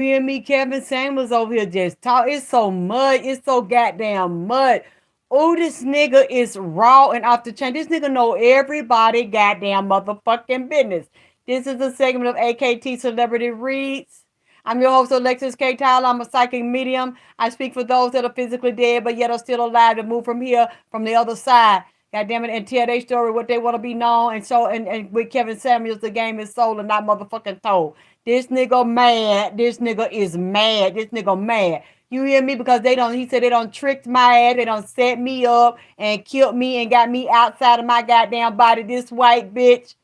You and me, Kevin Samuels over here just talk. It's so mud. It's so goddamn mud. Oh, this nigga is raw and off the chain. This nigga know everybody goddamn motherfucking business. This is a segment of AKT Celebrity Reads. I'm your host, Alexyss K. Tylor. I'm a psychic medium. I speak for those that are physically dead but yet are still alive to move from here, from the other side. God damn it, and tell their story, what they want to be known. And so, and with Kevin Samuels, the game is sold and not motherfucking told. This nigga mad. This nigga is mad. This nigga mad. You hear me? Because they don't, he said they don't tricked my ass. They don't set me up and killed me and got me outside of my goddamn body. This white bitch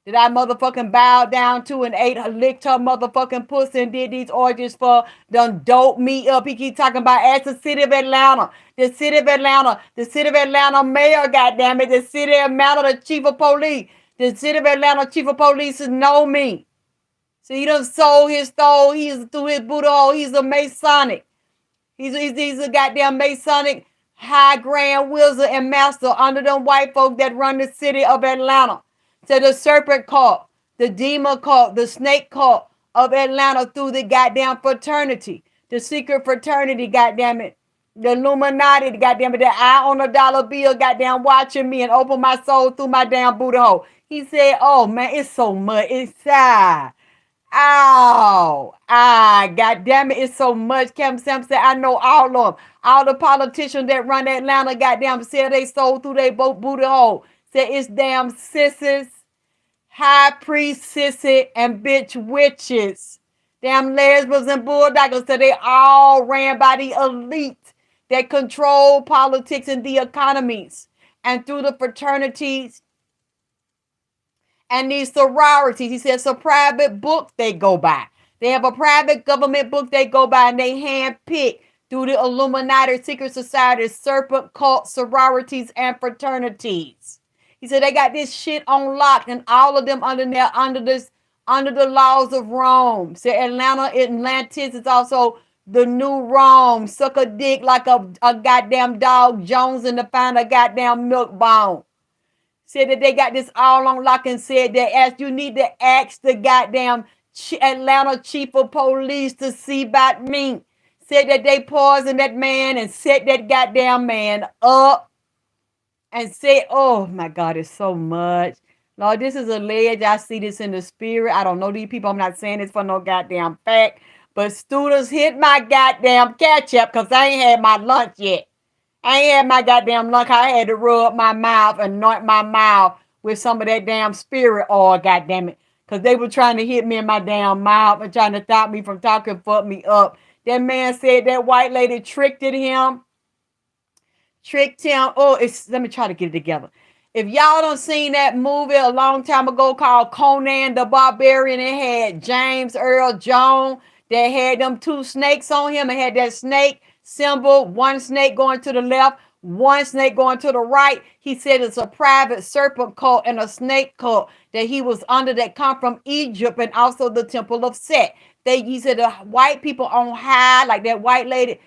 that I motherfucking bowed down to and licked her motherfucking pussy and did these orgies for, done dope me up. He keep talking about as the city of Atlanta. The city of Atlanta. The city of Atlanta mayor, goddamn it. The city of Atlanta, the chief of police. The city of Atlanta chief of police know me. So he done sold his soul. He's through his Buddha hole. He's a Masonic. He's a goddamn Masonic high grand wizard and master under them white folk that run the city of Atlanta. To the serpent cult, the demon cult, the snake cult of Atlanta through the goddamn fraternity. The secret fraternity, goddamn it. The Illuminati, goddamn it. The eye on a dollar bill, goddamn watching me and open my soul through my damn Buddha hole. He said, oh man, it's so much. It's sad. Ow, God damn it, it's so much. Kevin Samuels said, I know all of them. All the politicians that run Atlanta, goddamn, said they sold through their boat booty hole. Said it's damn sissies, high priest sissy, and bitch witches. Damn lesbians and bulldoggers. So they all ran by the elite that control politics and the economies. And through the fraternities and these sororities. He says it's a private book they go by. They have a private government book they go by, and they handpick through the Illuminati, secret societies, serpent cult, sororities, and fraternities. He said they got this shit on lock, and all of them under there, under the laws of Rome. Said Atlantis is also the new Rome. Suck a dick like a goddamn dog Jones in to find a goddamn milk bone. Said that they got this all on lock and said that as you need to ask the goddamn Atlanta chief of police to see about me. Said that they poisoned that man and set that goddamn man up. And said, oh my God, it's so much. Lord, this is alleged. I see this in the spirit. I don't know these people. I'm not saying this for no goddamn fact. But students hit my goddamn catch up because I ain't had my lunch yet. I ain't had my goddamn lunch. I had to rub my mouth and anoint my mouth with some of that damn spirit oil, goddamn it. Because they were trying to hit me in my damn mouth and trying to stop me from talking, fuck me up. That man said that white lady tricked him. Oh, let me try to get it together. If y'all don't seen that movie a long time ago called Conan the Barbarian, it had James Earl Jones that had them two snakes on him and had that snake symbol, one snake going to the left, one snake going to the right. He said it's a private serpent cult and a snake cult that he was under that come from Egypt and also the temple of Set. He said the white people on high, like that white lady.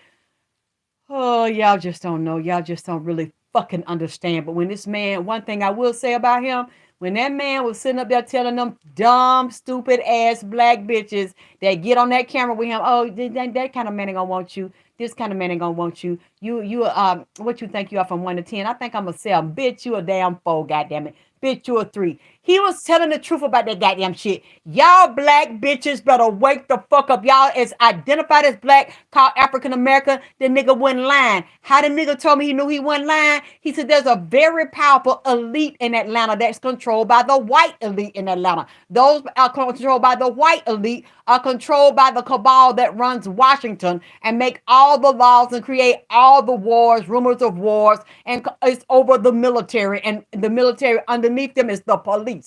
Oh, y'all just don't know. Y'all just don't really fucking understand. But when this man, one thing I will say about him, when that man was sitting up there telling them dumb, stupid ass black bitches that get on that camera with him, oh, that kind of man ain't gonna want you. This kind of man ain't gonna want you. What you think you are from 1 to 10? I think I'm a 7. Bitch, you a damn 4, goddammit. Bitch, you a 3. He was telling the truth about that goddamn shit. Y'all black bitches better wake the fuck up. Y'all is identified as black, called African American. The nigga wasn't lying. How the nigga told me he knew he wasn't lying? He said there's a very powerful elite in Atlanta that's controlled by the white elite in Atlanta. Those are controlled by the white elite are controlled by the cabal that runs Washington and make all the laws and create all the wars, rumors of wars, and it's over the military. And the military underneath them is the police.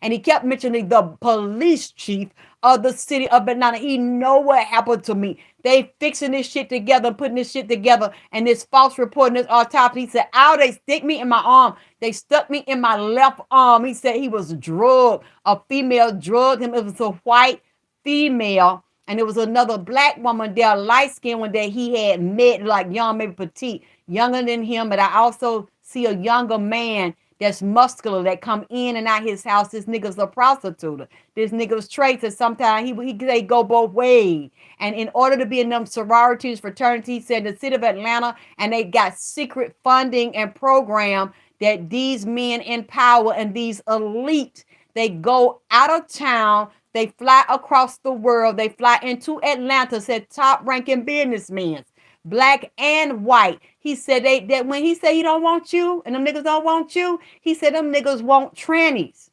And he kept mentioning the police chief of the city of Atlanta. He know what happened to me. They fixing this shit together, putting this shit together, and this false report and this autopsy. He said, "Ow, they stick me in my arm. They stuck me in my left arm." He said he was drugged. A female drugged him. It was a white female, and there was another black woman there, light skinned one that he had met, like young, maybe petite, younger than him. But I also see a younger man that's muscular that come in and out his house. This nigga's a prostitute. This nigga's traits that sometimes they go both ways. And in order to be in them sororities, fraternities, he said in the city of Atlanta, and they got secret funding and program that these men in power and these elite, they go out of town, they fly across the world, they fly into Atlanta, said top ranking businessmen, black and white. He said that when he said he don't want you and them niggas don't want you, he said them niggas want trannies.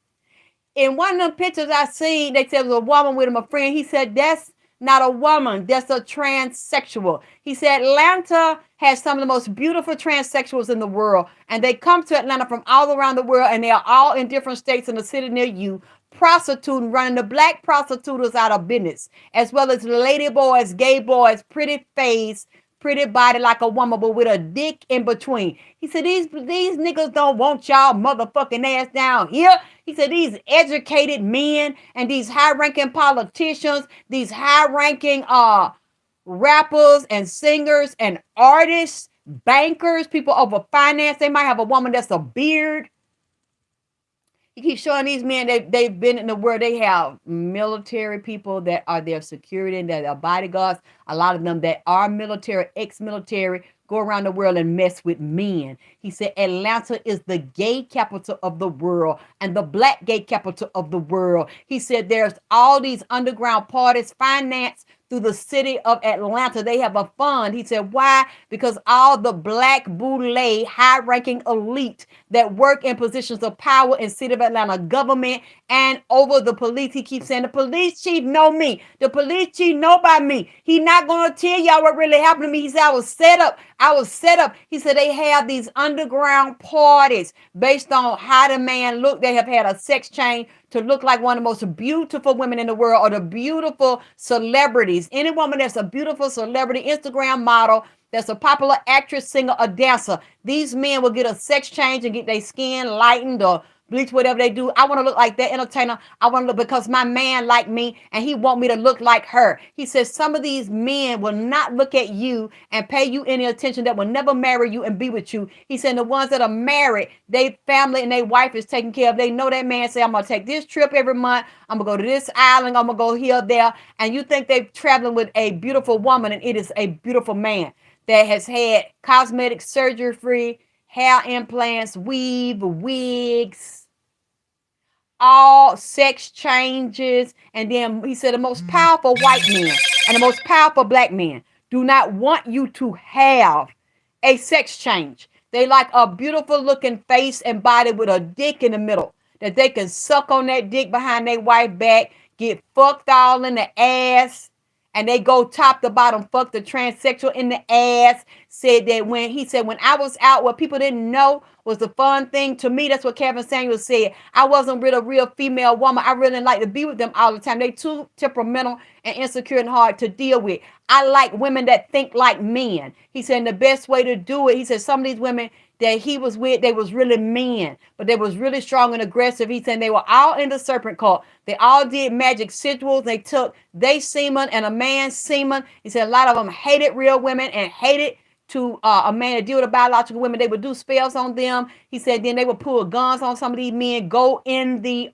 In one of them pictures I seen, they said it was a woman with him, a friend. He said that's not a woman, that's a transsexual. He said Atlanta has some of the most beautiful transsexuals in the world, and they come to Atlanta from all around the world, and they are all in different states in the city near you, prostituting, running the black prostitutes out of business, as well as lady boys, gay boys, pretty face, pretty body like a woman, but with a dick in between. He said, these niggas don't want y'all motherfucking ass down here. He said, these educated men and these high-ranking politicians, these high-ranking rappers and singers and artists, bankers, people over finance, they might have a woman that's a beard. He keeps showing these men they've been in the world. They have military people that are their security and that are bodyguards. A lot of them that are military, ex-military, go around the world and mess with men. He said Atlanta is the gay capital of the world and the black gay capital of the world. He said there's all these underground parties financed through the city of Atlanta. They have a fund. He said, why? Because all the black boule, high-ranking elite that work in positions of power in city of Atlanta government and over the police. He keeps saying, the police chief know me. The police chief know about me. He not going to tell y'all what really happened to me. He said, I was set up. He said, they have these underground parties based on how the man looked. They have had a sex change to look like one of the most beautiful women in the world or the beautiful celebrities. Any woman that's a beautiful celebrity, Instagram model, that's a popular actress, singer, or dancer. These men will get a sex change and get their skin lightened or bleach, whatever they do. I want to look like that entertainer. I want to look because my man like me and he want me to look like her. He says some of these men will not look at you and pay you any attention, that will never marry you and be with you. He said the ones that are married, they family and their wife is taken care of. They know that man say, I'm going to take this trip every month. I'm going to go to this island. I'm going to go here, there. And you think they're traveling with a beautiful woman, and it is a beautiful man that has had cosmetic surgery free, hair implants, weave, wigs, all sex changes. And then he said the most powerful white men and the most powerful black men do not want you to have a sex change. They like a beautiful looking face and body with a dick in the middle, that they can suck on that dick behind their wife back, get fucked all in the ass, and they go top to bottom, fuck the transsexual in the ass. Said that when I was out, what people didn't know was the fun thing to me. That's what Kevin Samuels said. I wasn't with a real female woman. I really like to be with them all the time. They too temperamental and insecure and hard to deal with. I like women that think like men. He said the best way to do it, he said some of these women that he was with, they was really men, but they was really strong and aggressive. He said they were all in the Serpent cult. They all did magic rituals. They took they semen and a man's semen. He said a lot of them hated real women and hated to a man to deal with the biological women. They would do spells on them. He said then they would pull guns on some of these men, go in the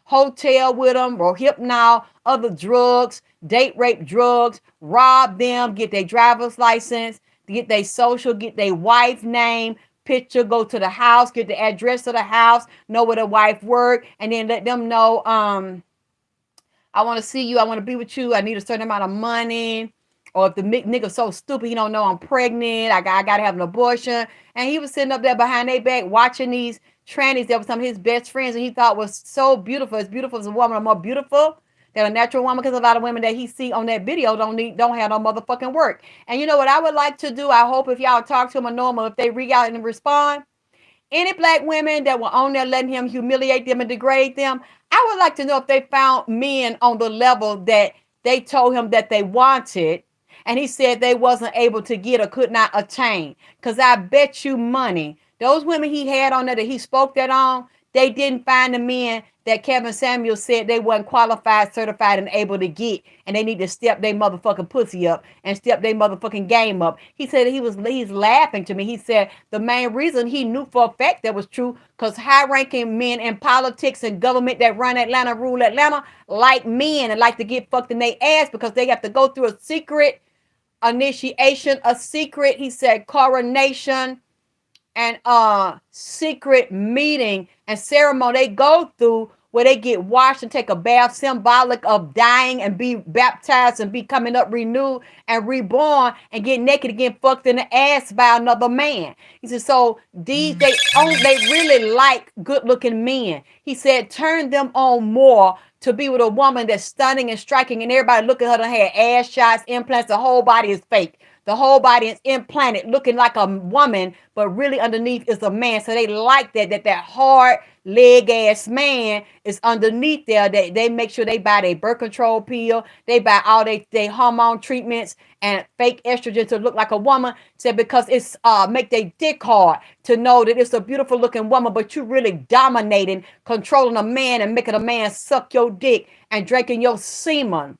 hotel with them, or hypnol, other drugs, date rape drugs, rob them, get their driver's license, get their social, get their wife name, picture, go to the house, get the address of the house, know where the wife work, and then let them know, I want to see you, I want to be with you, I need a certain amount of money. Or if the nigga so stupid, he don't know I'm pregnant, I got to have an abortion. And he was sitting up there behind their back watching these trannies that were some of his best friends, and he thought was so beautiful, as beautiful as a woman, or more beautiful than a natural woman, because a lot of women that he see on that video don't have no motherfucking work. And you know what I would like to do? I hope if y'all talk to him or normal, if they reach out and respond, any black women that were on there letting him humiliate them and degrade them, I would like to know if they found men on the level that they told him that they wanted, and he said they wasn't able to get or could not attain. Because I bet you money, those women he had on there that he spoke that on, They didn't find the men that Kevin Samuel said they wasn't qualified, certified, and able to get, and they need to step their motherfucking pussy up and step their motherfucking game up. He said he's laughing to me. He said the main reason he knew for a fact that was true because high-ranking men in politics and government that run Atlanta, rule Atlanta, like men and like to get fucked in their ass because they have to go through a secret initiation, a secret, he said, coronation and secret meeting and ceremony they go through where they get washed and take a bath, symbolic of dying and be baptized and be coming up renewed and reborn and get naked and get fucked in the ass by another man. He said, so they really like good looking men. He said, turn them on more to be with a woman that's stunning and striking and everybody look at her and had ass shots, implants, the whole body is fake. The whole body is implanted looking like a woman, but really underneath is a man. So they like that hard leg ass man is underneath there. They make sure they buy their birth control pill. They buy all their hormone treatments and fake estrogen to look like a woman. Said because it's make their dick hard to know that it's a beautiful looking woman, but you really dominating, controlling a man and making a man suck your dick and drinking your semen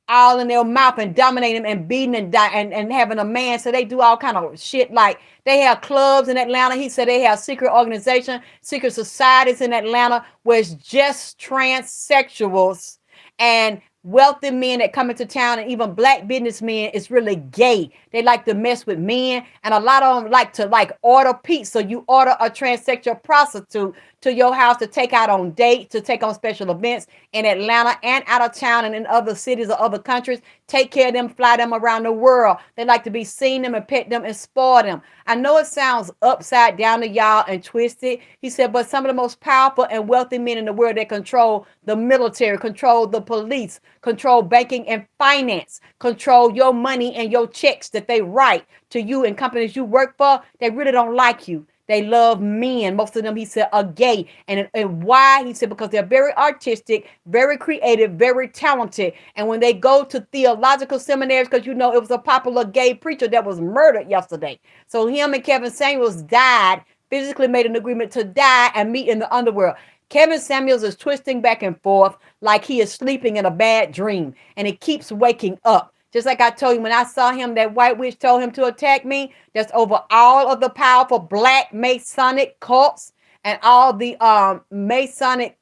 all in their mouth and dominating them and beating and having a man. So they do all kind of shit. Like they have clubs in Atlanta. He said they have secret organization, secret societies in Atlanta where it's just transsexuals and wealthy men that come into town, and even black businessmen is really gay. They like to mess with men, and a lot of them like to order pizza. You order a transsexual prostitute to your house to take out on dates, to take on special events in Atlanta and out of town and in other cities or other countries. Take care of them, fly them around the world. They like to be seen them and pet them and spoil them. I know it sounds upside down to y'all and twisted. He said, but some of the most powerful and wealthy men in the world that control the military, control the police, control banking and finance, control your money and your checks that they write to you and companies you work for, they really don't like you. They love men. Most of them, he said, are gay. And why? He said, because they're very artistic, very creative, very talented. And when they go to theological seminaries, because you know it was a popular gay preacher that was murdered yesterday. So him and Kevin Samuels died, physically made an agreement to die and meet in the underworld. Kevin Samuels is twisting back and forth like he is sleeping in a bad dream. And he keeps waking up. Just like I told you, when I saw him, that white witch told him to attack me. That's over all of the powerful black Masonic cults and all the Masonic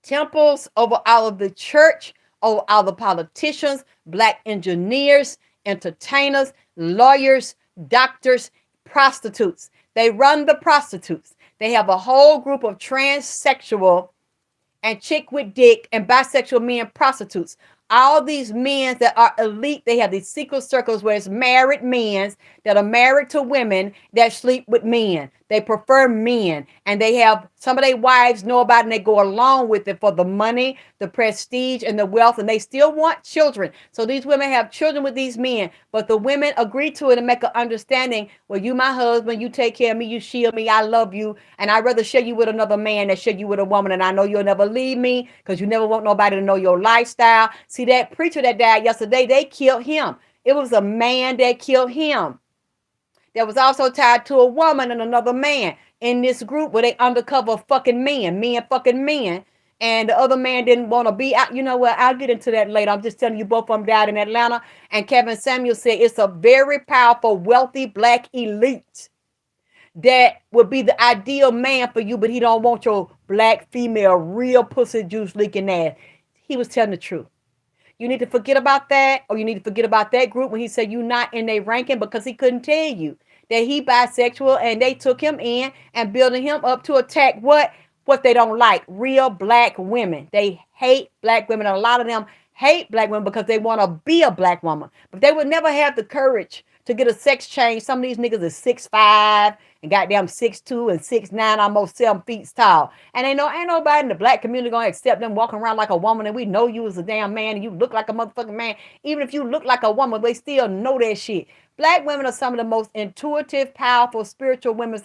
temples, over all of the church, over all the politicians, black engineers, entertainers, lawyers, doctors, prostitutes. They run the prostitutes. They have a whole group of transsexual and chick with dick and bisexual men prostitutes. All these men that are elite, they have these secret circles where it's married men that are married to women that sleep with men. They prefer men, and they have some of their wives know about it, and they go along with it for the money, the prestige, and the wealth, and they still want children. So these women have children with these men, but the women agree to it and make an understanding. Well, you my husband, you take care of me, you shield me, I love you, and I'd rather share you with another man than share you with a woman, and I know you'll never leave me because you never want nobody to know your lifestyle. See, that preacher that died yesterday, they killed him. It was a man that killed him. That was also tied to a woman and another man in this group where they undercover fucking men fucking men. And the other man didn't want to be out. You know what? I'll get into that later. I'm just telling you, both of them died in Atlanta. And Kevin Samuel said it's a very powerful, wealthy black elite that would be the ideal man for you, but he don't want your black female, real pussy juice leaking ass. He was telling the truth. You need to forget about that, or you need to forget about that group when he said you're not in their ranking, because he couldn't tell you that he bisexual, and they took him in and building him up to attack what they don't like, real black women. They hate black women, and a lot of them hate black women because they want to be a black woman, but they would never have the courage to get a sex change. Some of these niggas is 6'5" and goddamn 6'2" and 6'9", almost 7 feet tall. And ain't nobody in the black community gonna accept them walking around like a woman, and we know you as a damn man and you look like a motherfucking man. Even if you look like a woman, they still know that shit. Black women are some of the most intuitive, powerful, spiritual women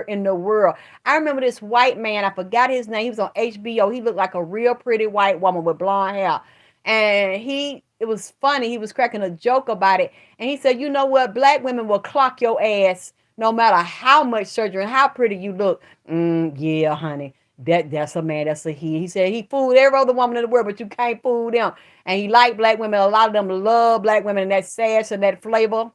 in the world. I remember this white man, I forgot his name. He was on HBO. He looked like a real pretty white woman with blonde hair. And it was funny. He was cracking a joke about it. And he said, you know what? Black women will clock your ass No matter how much surgery and how pretty you look, yeah, honey, that's a man, that's a he. He said he fooled every other woman in the world, but you can't fool them. And he liked black women. A lot of them love black women and that sass and that flavor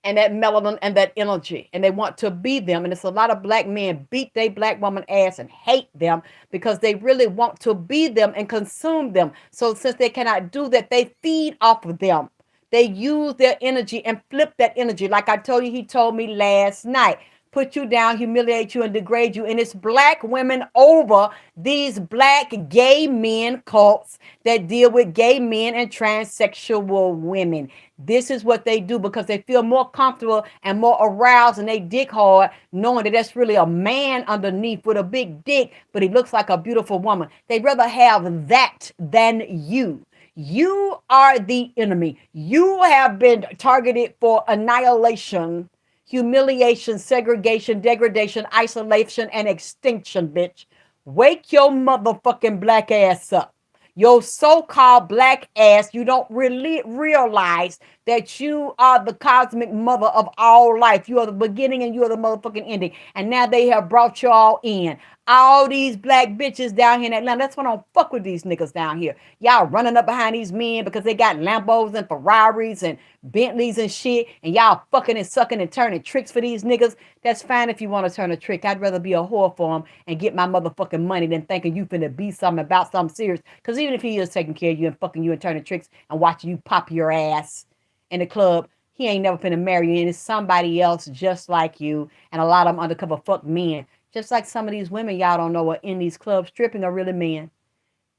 and that melanin and that energy, and they want to be them. And it's a lot of black men beat they black woman ass and hate them because they really want to be them and consume them. So since they cannot do that, they feed off of them. They use their energy and flip that energy. Like I told you, he told me last night, put you down, humiliate you, and degrade you. And it's black women over these black gay men cults that deal with gay men and transsexual women. This is what they do because they feel more comfortable and more aroused, and they dick hard knowing that that's really a man underneath with a big dick, but he looks like a beautiful woman. They'd rather have that than you. You are the enemy. You have been targeted for annihilation, humiliation, segregation, degradation, isolation, and extinction, bitch. Wake your motherfucking black ass up. Your so-called black ass, you don't really realize that you are the cosmic mother of all life. You are the beginning and you are the motherfucking ending. And now they have brought you all in. All these black bitches down here in Atlanta. That's why I don't fuck with these niggas down here. Y'all running up behind these men because they got Lambos and Ferraris and Bentleys and shit. And y'all fucking and sucking and turning tricks for these niggas. That's fine if you want to turn a trick. I'd rather be a whore for them and get my motherfucking money than thinking you finna be something about something serious. Because even if he is taking care of you and fucking you and turning tricks and watching you pop your ass in the club, he ain't never finna marry you. And it's somebody else just like you. And a lot of them undercover fuck men. Just like some of these women y'all don't know are in these clubs stripping are really men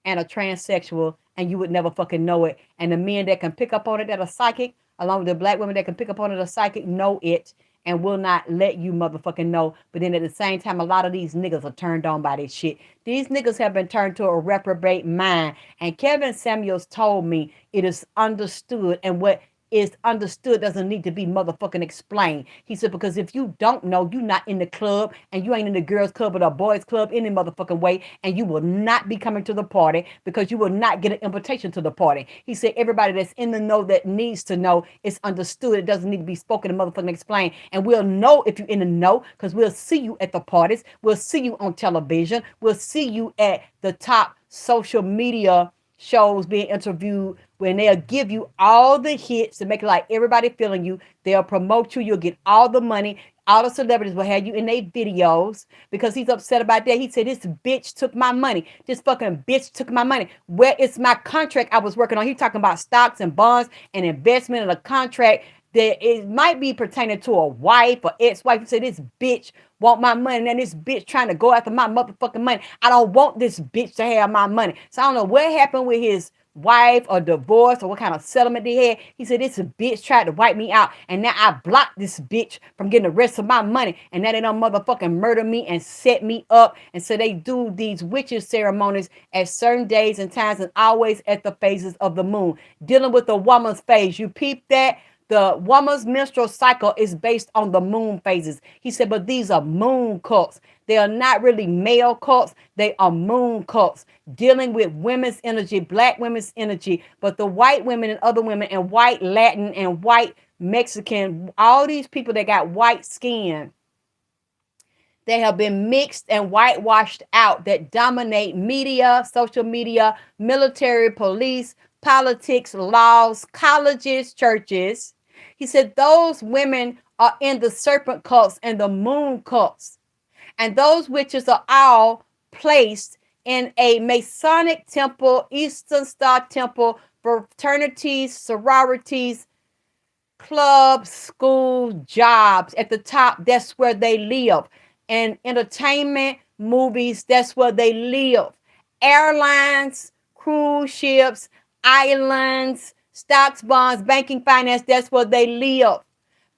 and are transsexual, and you would never fucking know it. And the men that can pick up on it that are psychic, along with the black women that can pick up on it are psychic, know it and will not let you motherfucking know. But then at the same time, a lot of these niggas are turned on by this shit. These niggas have been turned to a reprobate mind. And Kevin Samuels told me it is understood, and what is understood doesn't need to be motherfucking explained. He said, because if you don't know, you not in the club, and you ain't in the girls club or the boys club any motherfucking way, and you will not be coming to the party because you will not get an invitation to the party. He said, everybody that's in the know that needs to know, it's understood. It doesn't need to be spoken and motherfucking explained. And we'll know if you're in the know because we'll see you at the parties. We'll see you on television. We'll see you at the top social media shows being interviewed, when they'll give you all the hits to make it like everybody feeling you. They'll promote you. You'll get all the money. All the celebrities will have you in their videos because he's upset about that. He said, this bitch took my money. This fucking bitch took my money. Where is my contract I was working on? He talking about stocks and bonds and investment and a contract that it might be pertaining to a wife or ex-wife. He said, this bitch want my money, and this bitch trying to go after my motherfucking money. I don't want this bitch to have my money. So I don't know what happened with his wife or divorce or what kind of settlement they had. He said, this bitch tried to wipe me out, and now I blocked this bitch from getting the rest of my money, and now they don't motherfucking murder me and set me up. And so they do these witches ceremonies at certain days and times, and always at the phases of the moon, dealing with the woman's phase. You peep that? The woman's menstrual cycle is based on the moon phases. He said, but these are moon cults. They are not really male cults. They are moon cults dealing with women's energy, black women's energy. But the white women and other women and white Latin and white Mexican, all these people that got white skin, they have been mixed and whitewashed out, that dominate media, social media, military, police, politics, laws, colleges, churches. He said those women are in the serpent cults and the moon cults. And those witches are all placed in a Masonic temple, Eastern Star temple, fraternities, sororities, clubs, schools, jobs. At the top, that's where they live. And entertainment, movies, that's where they live. Airlines, cruise ships, islands, stocks, bonds, banking, finance, that's where they live.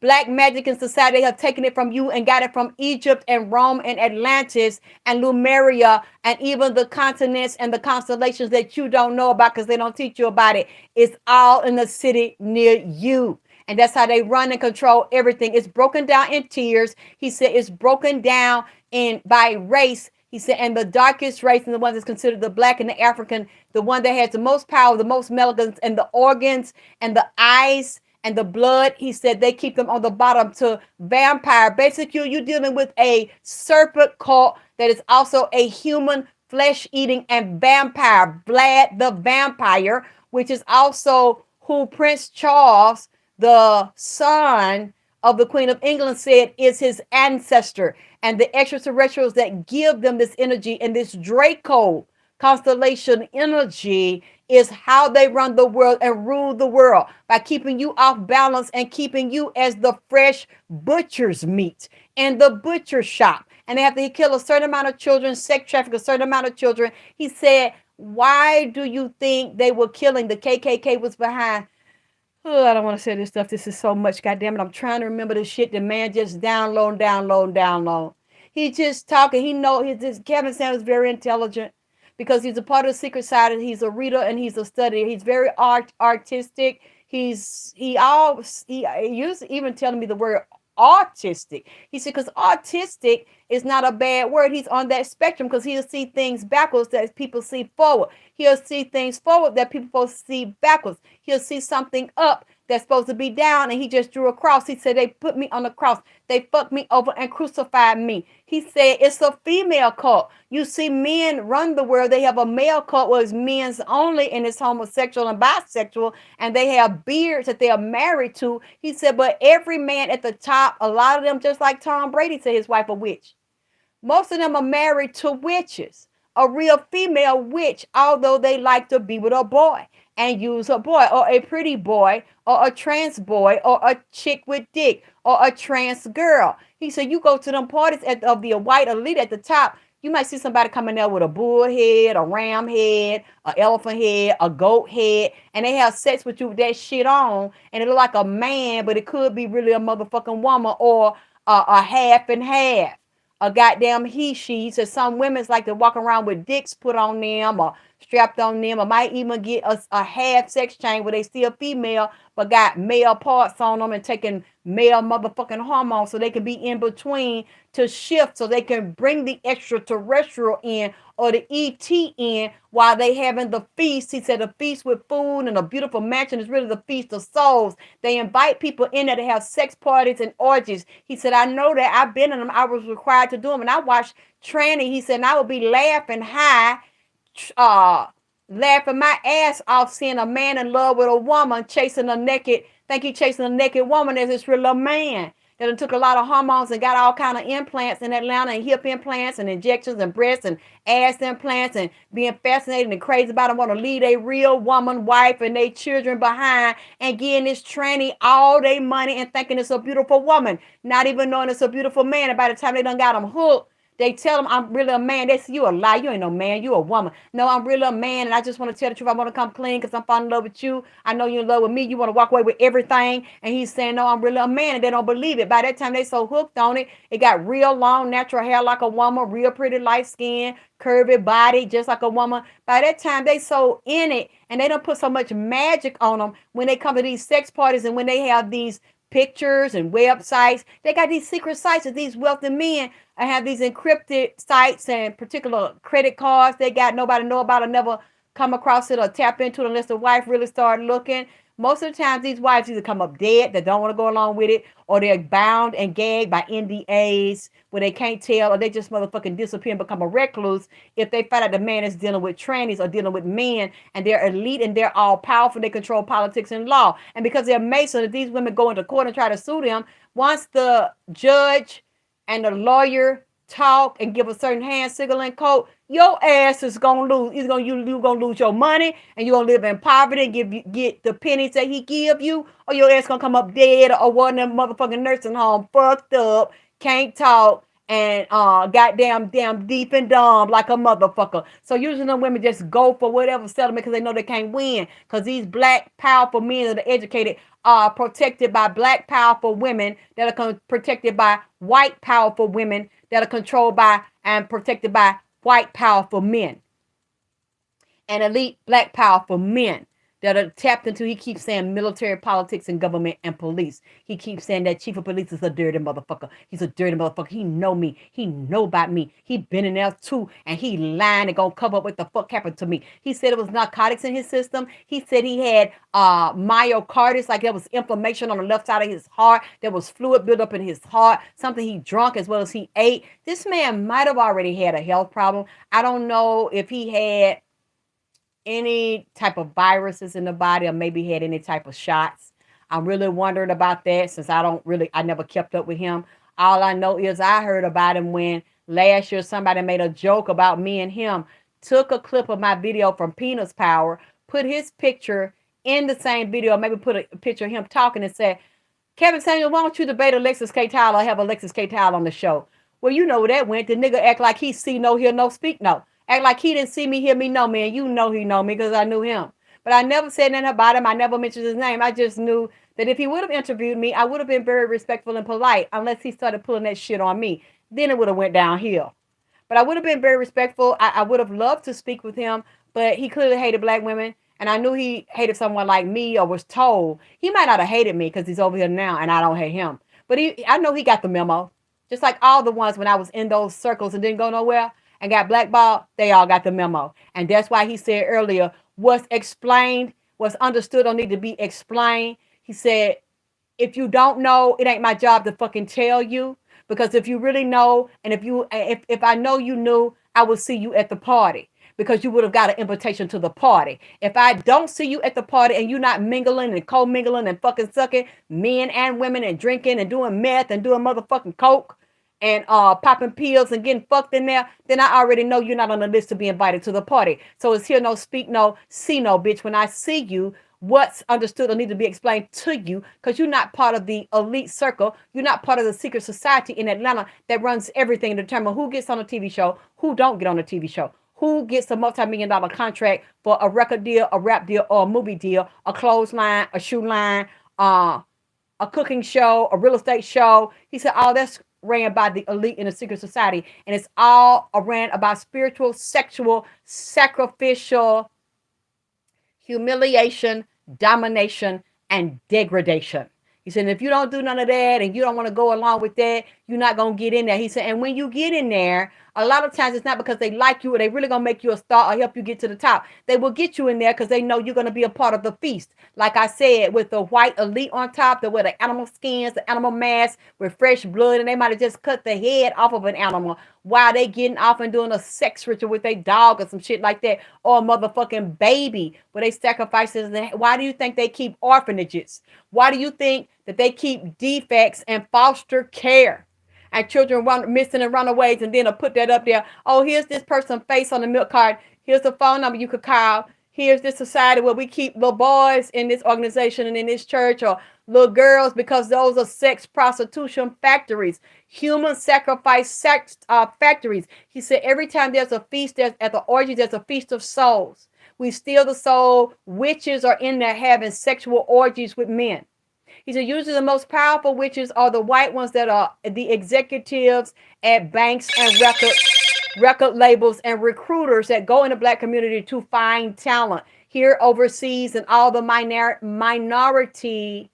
Black magic and society have taken it from you and got it from Egypt and Rome and Atlantis and Lemuria and even the continents and the constellations that you don't know about because they don't teach you about it. It's all in the city near you. And that's how they run and control everything. It's broken down in tiers. He said it's broken down in by race. He said, and the darkest race and the one that's considered the black and the African, the one that has the most power, the most melanins and the organs and the eyes And the blood, he said, they keep them on the bottom to vampire. Basically, you're dealing with a serpent cult that is also a human flesh eating and vampire. Vlad the Vampire, which is also who Prince Charles, the son of the Queen of England, said is his ancestor. And the extraterrestrials that give them this energy and this Draco constellation energy is how they run the world and rule the world by keeping you off balance and keeping you as the fresh butcher's meat in the butcher shop. And they have to kill a certain amount of children, sex traffic a certain amount of children. He said, why do you think they were killing? The KKK was behind. Oh, I don't want to say this stuff. This is so much. God damn it. I'm trying to remember the shit. The man just download. He just talking. He know his Kevin Samuels is very intelligent because he's a part of the secret side and he's a reader and he's a studier. He's very artistic. He used to even telling me the word autistic. He said because autistic is not a bad word. He's on that spectrum because he'll see things backwards that people see forward. He'll see things forward that people supposed to see backwards. He'll see something up that's supposed to be down, and he just drew a cross. He said, they put me on the cross. They fucked me over and crucified me. He said, it's a female cult. You see men run the world. They have a male cult where it's men's only, and it's homosexual and bisexual, and they have beards that they are married to. He said, but every man at the top, a lot of them, just like Tom Brady said his wife a witch. Most of them are married to witches, a real female witch, although they like to be with a boy and use a boy or a pretty boy or a trans boy or a chick with dick or a trans girl. He said, you go to them parties of the white elite at the top, you might see somebody coming there with a bull head, a ram head, an elephant head, a goat head, and they have sex with you with that shit on, and it look like a man, but it could be really a motherfucking woman or a half and half. A goddamn he, so some women's like to walk around with dicks put on them or strapped on them, or might even get a half sex change where they still female but got male parts on them and taking male motherfucking hormones so they can be in between to shift so they can bring the extraterrestrial in or the ET in while they having the feast. He said a feast with food and a beautiful mansion is really the feast of souls. They invite people in there to have sex parties and orgies. He said, I know that I've been in them. I was required to do them. And I watched tranny. He said, and I would be laughing high, laughing my ass off seeing a man in love with a woman chasing a naked, think he chasing a naked woman as it's really a man that took a lot of hormones and got all kind of implants in Atlanta and hip implants and injections and breast and ass implants and being fascinated and crazy about them, want to leave a real woman, wife, and their children behind and getting this tranny all their money and thinking it's a beautiful woman, not even knowing it's a beautiful man. And by the time they done got them hooked, they tell them, I'm really a man. They say, you a lie. You ain't no man. You a woman. No, I'm really a man, and I just want to tell the truth. I want to come clean because I'm falling in love with you. I know you're in love with me. You want to walk away with everything. And he's saying, no, I'm really a man, and they don't believe it. By that time, they so hooked on it. It got real long, natural hair like a woman, real pretty light skin, curvy body, just like a woman. By that time, they so in it, and they don't put so much magic on them when they come to these sex parties and when they have these pictures and websites. They got these secret sites of these wealthy men. I have these encrypted sites and particular credit cards they got nobody know about or never come across it or tap into it unless the wife really started looking. Most of the times these wives either come up dead that don't want to go along with it, or they're bound and gagged by NDAs where they can't tell, or they just motherfucking disappear and become a recluse if they find out the man is dealing with trannies or dealing with men and they're elite and they're all powerful. They control politics and law. And because they're Mason, if these women go into court and try to sue them, once the judge and the lawyer talk and give a certain hand signal and code, your ass is gonna lose. You're gonna lose your money and you're gonna live in poverty and get the pennies that he give you, or your ass gonna come up dead or one of them motherfucking nursing home fucked up, can't talk, and goddamn damn deep and dumb like a motherfucker. So usually them women just go for whatever settlement because they know they can't win. Because these black powerful men that are educated are protected by black powerful women that are protected by white powerful women that are controlled by and protected by white powerful men and elite black powerful men. that are tapped into. He keeps saying military, politics, and government and police. He keeps saying that chief of police is a dirty motherfucker. He's a dirty motherfucker. He know me. He know about me. He been in there too, and he lying and gonna cover up what the fuck happened to me. He said it was narcotics in his system. He said he had myocarditis, like there was inflammation on the left side of his heart. There was fluid buildup in his heart. Something he drunk as well as he ate. This man might have already had a health problem. I don't know if he had any type of viruses in the body or maybe had any type of shots. I'm really wondering about that since I never kept up with him. All I know is I heard about him when last year somebody made a joke about me and him, took a clip of my video from Penis Power, put his picture in the same video, maybe put a picture of him talking and said, Kevin Samuel, why don't you debate Alexyss K. Tylor or have Alexyss K. Tylor on the show? Well, you know where that went. The nigga act like he see no, hear no, speak no. Act like he didn't see me, hear me, know me. And you know he know me because I knew him. But I never said nothing about him. I never mentioned his name. I just knew that if he would have interviewed me, I would have been very respectful and polite unless he started pulling that shit on me. Then it would have went downhill. But I would have been very respectful. I would have loved to speak with him, but he clearly hated black women. And I knew he hated someone like me or was told. He might not have hated me because he's over here now and I don't hate him. But I know he got the memo. Just like all the ones when I was in those circles and didn't go nowhere and got blackballed, they all got the memo. And that's why he said earlier, what's explained, what's understood don't need to be explained. He said, if you don't know, it ain't my job to fucking tell you. Because if you really know, and if I know you knew, I will see you at the party. Because you would have got an invitation to the party. If I don't see you at the party and you're not mingling and co-mingling and fucking sucking men and women and drinking and doing meth and doing motherfucking coke and popping pills and getting fucked in there, then I already know you're not on the list to be invited to the party. So it's hear no, speak no, see no, bitch. When I see you, what's understood or need to be explained to you because you're not part of the elite circle. You're not part of the secret society in Atlanta that runs everything to determine who gets on a TV show, who don't get on a TV show, who gets a multi-million-dollar contract for a record deal, a rap deal, or a movie deal, a clothesline, a shoe line, a cooking show, a real estate show. He said, oh, that's ran by the elite in the secret society. And it's all ran about spiritual, sexual, sacrificial, humiliation, domination, and degradation. He said, if you don't do none of that and you don't want to go along with that, you're not going to get in there. He said, and when you get in there, a lot of times it's not because they like you or they really going to make you a star or help you get to the top. They will get you in there because they know you're going to be a part of the feast. Like I said, with the white elite on top, they wear the animal skins, the animal masks with fresh blood, and they might have just cut the head off of an animal while they getting off and doing a sex ritual with their dog or some shit like that, or a motherfucking baby where they sacrifices. Why do you think they keep orphanages? Why do you think that they keep defects and foster care? And children missing and runaways, and then I'll put that up there. Oh, here's this person's face on the milk card. Here's the phone number you could call. Here's this society where we keep little boys in this organization and in this church, or little girls, because those are sex prostitution factories, human sacrifice sex factories. He said every time there's a feast, at the orgies, there's a feast of souls. We steal the soul. Witches are in there having sexual orgies with men. He said, usually the most powerful witches are the white ones that are the executives at banks and record labels and recruiters that go in the black community to find talent here overseas and all the minority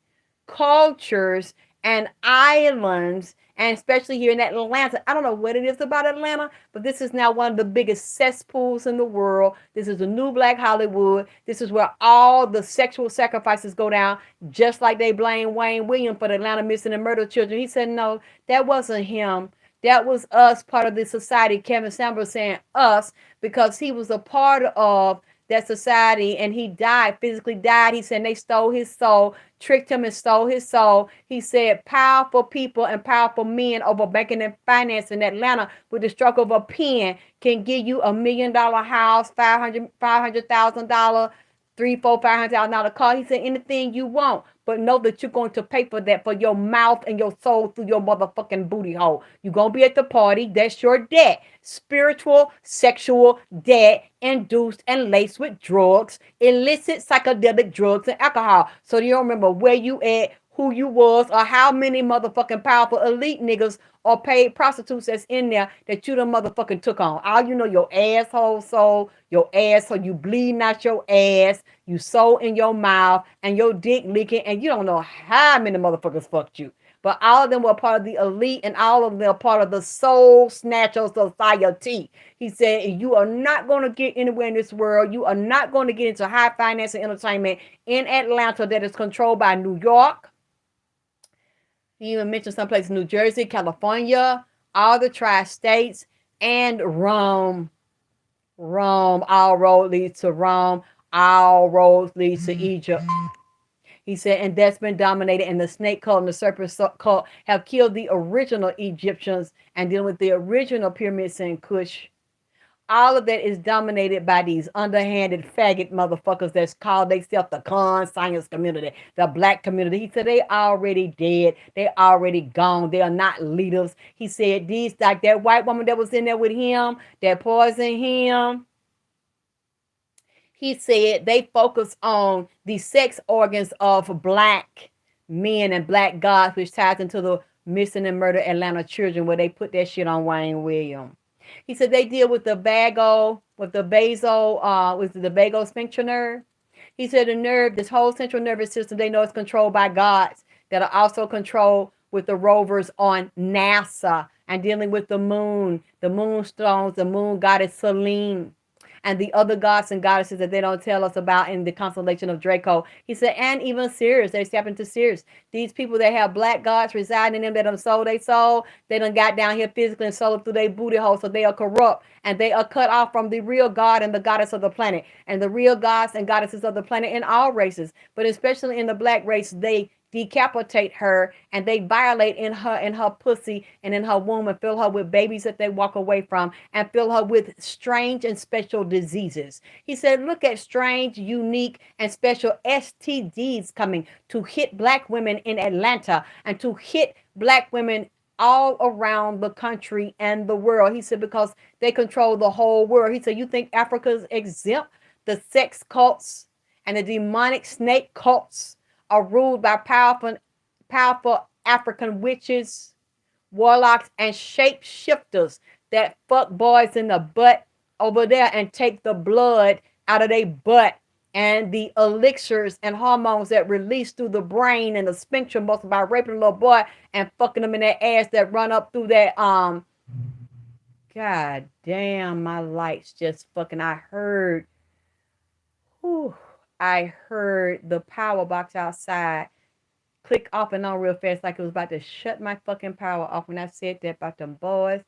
cultures and islands, and especially here in Atlanta. I don't know what it is about Atlanta, but this is now one of the biggest cesspools in the world. This is the new Black Hollywood. This is where all the sexual sacrifices go down, just like they blame Wayne Williams for the Atlanta missing and murdered children. He said, no, that wasn't him. That was us, part of the society. Kevin Samuel saying us because he was a part of that society, and he died, physically died. He said they stole his soul, tricked him and stole his soul. He said powerful people and powerful men over banking and finance in Atlanta with the stroke of a pen can give you $1 million house, $500,000, $300,000-$500,000 car. He said anything you want, but know that you're going to pay for that for your mouth and your soul through your motherfucking booty hole. You're going to be at the party. That's your debt. Spiritual, sexual debt induced and laced with drugs, illicit psychedelic drugs and alcohol. So you don't remember where you at, who you was or how many motherfucking powerful elite niggas or paid prostitutes that's in there that you done motherfucking took on. All you know, your asshole soul, your asshole, you bleeding out your ass, you soul in your mouth, and your dick leaking, and you don't know how many motherfuckers fucked you. But all of them were part of the elite, and all of them are part of the soul snatcher society. He said, you are not going to get anywhere in this world. You are not going to get into high finance and entertainment in Atlanta that is controlled by New York. He even mentioned some places, New Jersey, California, all the tri-states, and Rome. Rome, all roads lead to Rome. All roads lead to Egypt. He said, and that's been dominated, and the snake cult and the serpent cult have killed the original Egyptians and dealing with the original pyramids in Kush. All of that is dominated by these underhanded faggot motherfuckers that's called themselves the conscience community, the black community. He said they already dead. They already gone. They are not leaders. He said these, like that white woman that was in there with him, that poisoned him. He said they focus on the sex organs of black men and black gods, which ties into the missing and murdered Atlanta children, where they put that shit on Wayne Williams. He said they deal with the vagal, with the vagal sphincter nerve. He said the nerve, this whole central nervous system, they know it's controlled by gods that are also controlled with the rovers on NASA and dealing with the moonstones, the moon goddess Selene, and the other gods and goddesses that they don't tell us about in the constellation of Draco. He said, and even Sirius, they step into Sirius. These people that have black gods residing in them that done sold their soul, they done got down here physically and sold it through their booty hole, so they are corrupt, and they are cut off from the real God and the goddess of the planet, and the real gods and goddesses of the planet in all races, but especially in the black race, they decapitate her and they violate in her pussy and in her womb and fill her with babies that they walk away from and fill her with strange and special diseases. He said, look at strange, unique, and special STDs coming to hit black women in Atlanta and to hit black women all around the country and the world. He said, because they control the whole world. He said, you think Africa's exempt? The sex cults and the demonic snake cults are ruled by powerful African witches, warlocks, and shapeshifters that fuck boys in the butt over there and take the blood out of their butt and the elixirs and hormones that release through the brain and the sphincter muscle by raping a little boy and fucking them in their ass that run up through that God damn, my lights just fucking, I heard the power box outside click off and on real fast like it was about to shut my fucking power off when I said that about them boys.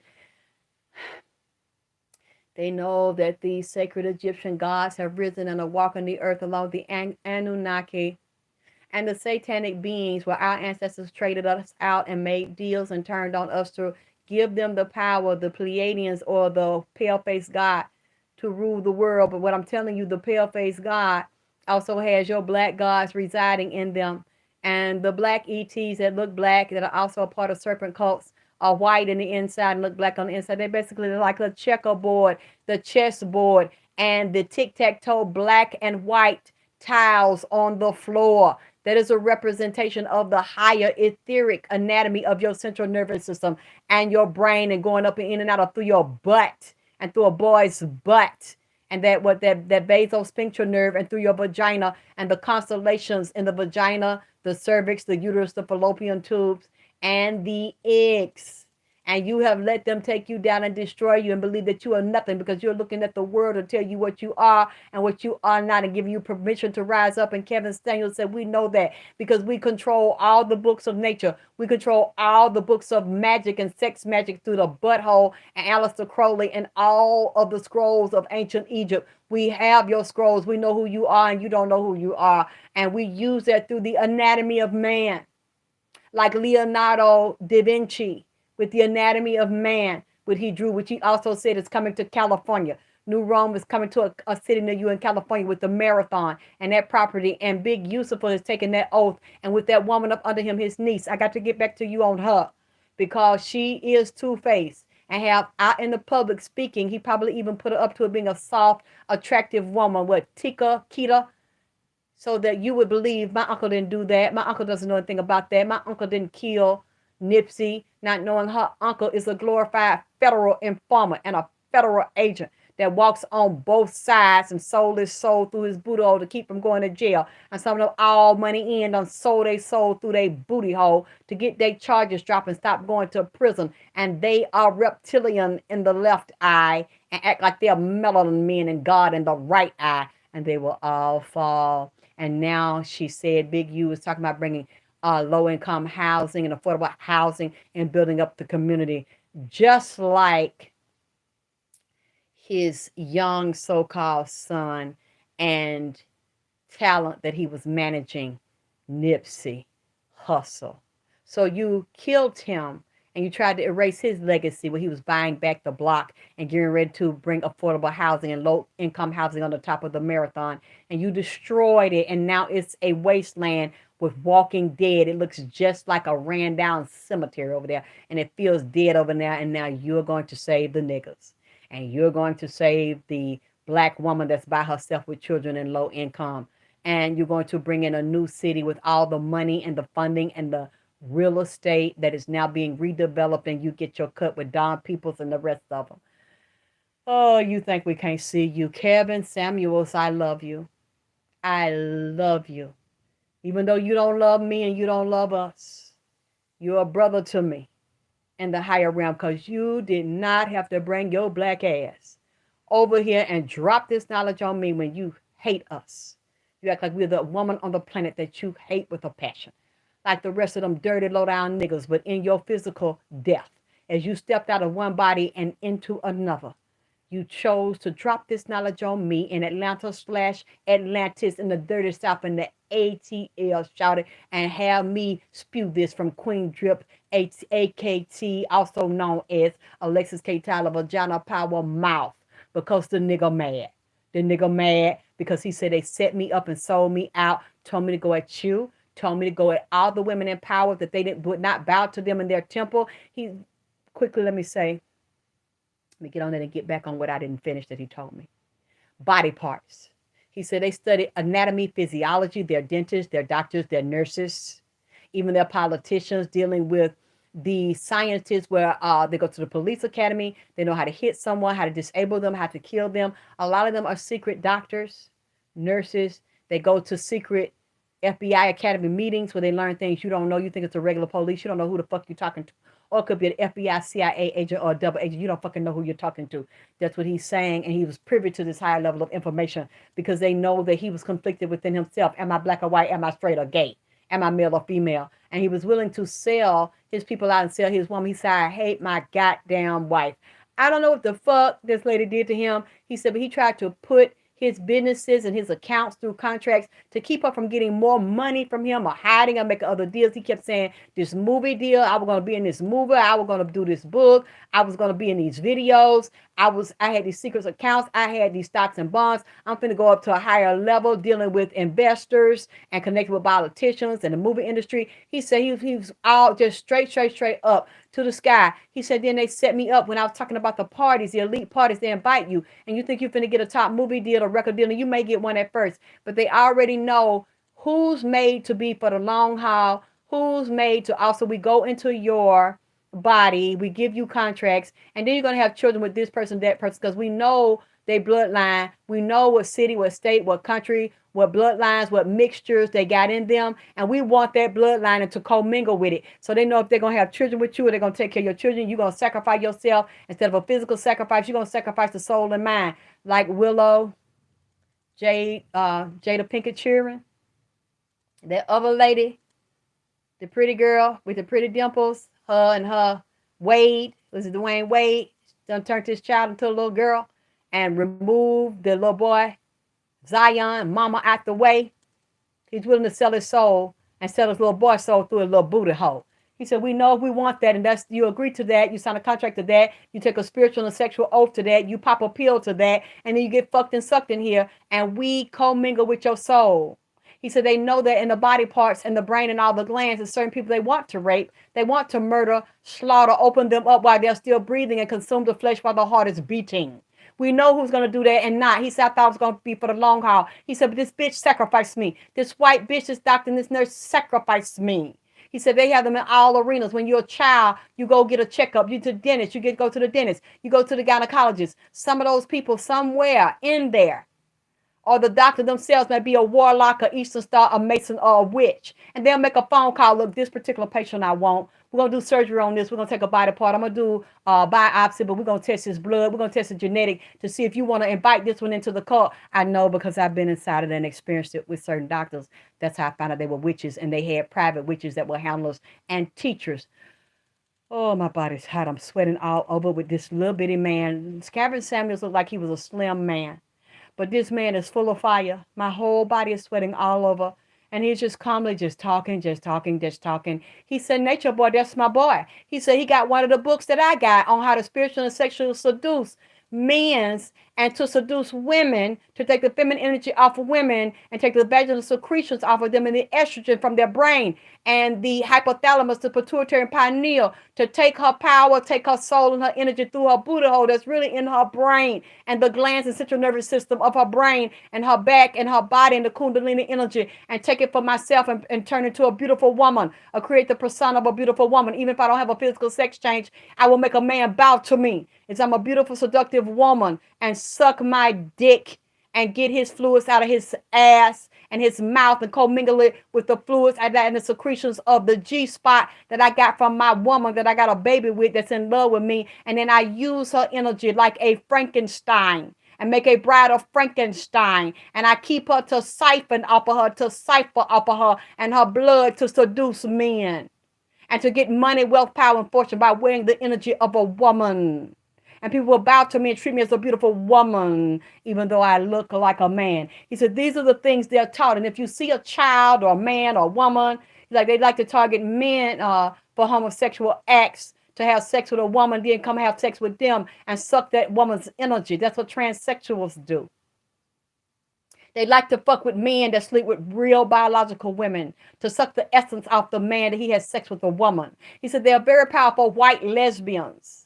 They know that these sacred Egyptian gods have risen and are walking the earth along the Anunnaki and the satanic beings where our ancestors traded us out and made deals and turned on us to give them the power, the Pleiadians or the pale-faced God, to rule the world. But what I'm telling you, the pale-faced God also has your black gods residing in them. And the black ETs that look black, that are also a part of serpent cults, are white in the inside and look black on the inside. They're basically like a checkerboard, the chessboard, and the tic-tac-toe black and white tiles on the floor. That is a representation of the higher etheric anatomy of your central nervous system and your brain, and going up and in and out of through your butt and through a boy's butt. And that vasosphincter nerve and through your vagina and the constellations in the vagina, the cervix, the uterus, the fallopian tubes, and the eggs. And you have let them take you down and destroy you and believe that you are nothing because you're looking at the world to tell you what you are and what you are not and give you permission to rise up. And Kevin Staniel said, we know that because we control all the books of nature. We control all the books of magic and sex magic through the butthole and Aleister Crowley and all of the scrolls of ancient Egypt. We have your scrolls. We know who you are and you don't know who you are. And we use that through the anatomy of man, like Leonardo da Vinci with the anatomy of man, which he drew, which he also said is coming to California. New Rome is coming to a city near you in California with the marathon and that property. And Big Yusufa has taken that oath. And with that woman up under him, his niece, I got to get back to you on her because she is two-faced and have out in the public speaking. He probably even put her up to it being a soft, attractive woman. What, Kita? so that you would believe my uncle didn't do that. My uncle doesn't know anything about that. My uncle didn't kill Nipsey, not knowing her uncle is a glorified federal informant and a federal agent that walks on both sides and sold his soul through his booty hole to keep from going to jail. And some of them all money in done sold their soul through their booty hole to get their charges dropped and stop going to prison. And they are reptilian in the left eye and act like they're melanin men and God in the right eye. And they will all fall. And now she said Big U is talking about bringing low-income housing and affordable housing and building up the community, just like his young so-called son and talent that he was managing, Nipsey Hussle. So you killed him and you tried to erase his legacy when he was buying back the block and getting ready to bring affordable housing and low-income housing on the top of the marathon. And you destroyed it, and now it's a wasteland with walking dead. It looks just like a ran down cemetery over there, and it feels dead over there. And now you're going to save the niggas, and you're going to save the black woman that's by herself with children and low income. And you're going to bring in a new city with all the money and the funding and the real estate that is now being redeveloped, and you get your cut with Don Peoples and the rest of them. Oh, you think we can't see you. Kevin Samuels, I love you. I love you. Even though you don't love me and you don't love us, you're a brother to me in the higher realm, because you did not have to bring your black ass over here and drop this knowledge on me when you hate us. You act like we're the woman on the planet that you hate with a passion, like the rest of them dirty, low-down niggas. But in your physical death, as you stepped out of one body and into another, you chose to drop this knowledge on me in Atlanta/Atlantis in the dirty South in the ATL, shouted, and have me spew this from Queen Drip, AKT, also known as Alexyss K. Tylor, Vagina Power Mouth, because the nigga mad. The nigga mad because he said they set me up and sold me out, told me to go at you, told me to go at all the women in power, that they would not bow to them in their temple. He, quickly, let me get on that and get back on what I didn't finish that he told me. Body parts. He said they study anatomy, physiology, they're dentists, they're doctors, they're nurses, even they're politicians dealing with the scientists where they go to the police academy. They know how to hit someone, how to disable them, how to kill them. A lot of them are secret doctors, nurses. They go to secret FBI Academy meetings where they learn things you don't know. You think it's a regular police. You don't know who the fuck you're talking to. Or it could be an FBI, CIA agent, or a double agent. You don't fucking know who you're talking to. That's what he's saying. And he was privy to this higher level of information because they know that he was conflicted within himself. Am I black or white? Am I straight or gay? Am I male or female? And he was willing to sell his people out and sell his woman. He said, I hate my goddamn wife. I don't know what the fuck this lady did to him. He said, but he tried to put his businesses and his accounts through contracts to keep her from getting more money from him or hiding or making other deals. He kept saying, this movie deal, I was going to be in this movie, I was going to do this book, I was going to be in these videos, I had these secret accounts, I had these stocks and bonds. I'm finna go up to a higher level dealing with investors and connecting with politicians and the movie industry. He said he was all just straight up to the sky. He said, then they set me up when I was talking about the parties, the elite parties, they invite you, and you think you're finna get a top movie deal or record deal, and you may get one at first, but they already know who's made to be for the long haul, who's made to also, we go into your body, we give you contracts, and then you're going to have children with this person, that person, because we know their bloodline, we know what city, what state, what country, what bloodlines, what mixtures they got in them, and we want that bloodline and to commingle with it. So they know if they're going to have children with you or they're going to take care of your children, you're going to sacrifice yourself. Instead of a physical sacrifice, you're going to sacrifice the soul and mind. Like Willow, Jada Pinkett cheering, that other lady, the pretty girl with the pretty dimples, her and her Wade, was it Dwayne Wade, done turned this child into a little girl and removed the little boy, Zion, mama out the way. He's willing to sell his soul and sell his little boy soul through a little booty hole. He said, we know if we want that, and that's, you agree to that, you sign a contract to that, you take a spiritual and sexual oath to that, you pop a pill to that, and then you get fucked and sucked in here, and we commingle with your soul. He said they know that in the body parts and the brain and all the glands, there's certain people they want to rape, they want to murder, slaughter, open them up while they're still breathing, and consume the flesh while the heart is beating. We know who's going to do that and not. He said, I thought it was going to be for the long haul. He said, but this bitch sacrificed me. This white bitch, this doctor, and this nurse sacrificed me. He said they have them in all arenas. When you're a child, you go get a checkup. You to the dentist. You go to the dentist. You go to the gynecologist. Some of those people somewhere in there, or the doctor themselves may be a warlock, a Eastern Star, a Mason, or a witch. And they'll make a phone call. Look, this particular patient I want. We're going to do surgery on this. We're going to take a body part. I'm going to do biopsy, but we're going to test his blood. We're going to test the genetic to see if you want to invite this one into the cult. I know because I've been inside of it and experienced it with certain doctors. That's how I found out they were witches, and they had private witches that were handlers and teachers. Oh, my body's hot. I'm sweating all over with this little bitty man. Kevin Samuels looked like he was a slim man. But this man is full of fire. My whole body is sweating all over. And he's just calmly just talking. He said, Nature Boy, that's my boy. He said he got one of the books that I got on how to spiritually and sexually seduce men's and to seduce women, to take the feminine energy off of women and take the vaginal secretions off of them and the estrogen from their brain and the hypothalamus, the pituitary pineal, to take her power, take her soul and her energy through her Buddha hole that's really in her brain and the glands and central nervous system of her brain and her back and her body and the kundalini energy, and take it for myself and turn into a beautiful woman, or create the persona of a beautiful woman. Even if I don't have a physical sex change, I will make a man bow to me. It's I'm a beautiful, seductive woman, and suck my dick and get his fluids out of his ass and his mouth and commingle it with the fluids and the secretions of the G-spot that I got from my woman that I got a baby with that's in love with me. And then I use her energy like a Frankenstein and make a bride of Frankenstein. And I keep her to siphon off of her, to cipher off of her and her blood to seduce men and to get money, wealth, power, and fortune by wearing the energy of a woman. And people will bow to me and treat me as a beautiful woman, even though I look like a man. He said, these are the things they're taught. And if you see a child or a man or a woman, like they like to target men for homosexual acts, to have sex with a woman, then come have sex with them and suck that woman's energy. That's what transsexuals do. They like to fuck with men that sleep with real biological women, to suck the essence off the man that he has sex with a woman. He said they're very powerful white lesbians.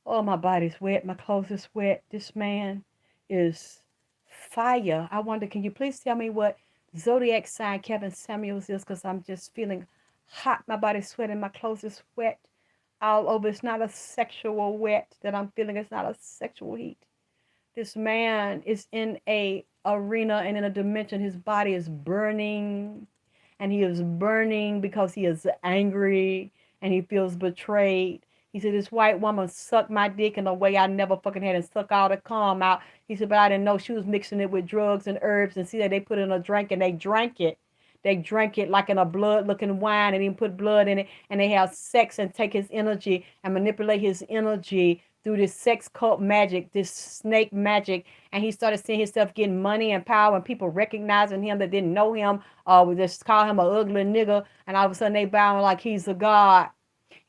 Oh, my body's wet. My clothes is wet. This man is fire. I wonder, can you please tell me what zodiac sign Kevin Samuels is? Because I'm just feeling hot. My body's sweating. My clothes is wet all over. It's not a sexual wet that I'm feeling. It's not a sexual heat. This man is in a arena and in a dimension. His body is burning. And he is burning because he is angry and he feels betrayed. He said, this white woman sucked my dick in a way I never fucking had and suck all the calm out. He said, but I didn't know she was mixing it with drugs and herbs, and see that they put it in a drink and they drank it. They drank it like in a blood-looking wine and even put blood in it. And they have sex and take his energy and manipulate his energy through this sex cult magic, this snake magic. And he started seeing himself getting money and power and people recognizing him that didn't know him would just call him an ugly nigga. And all of a sudden they bowing like he's a god.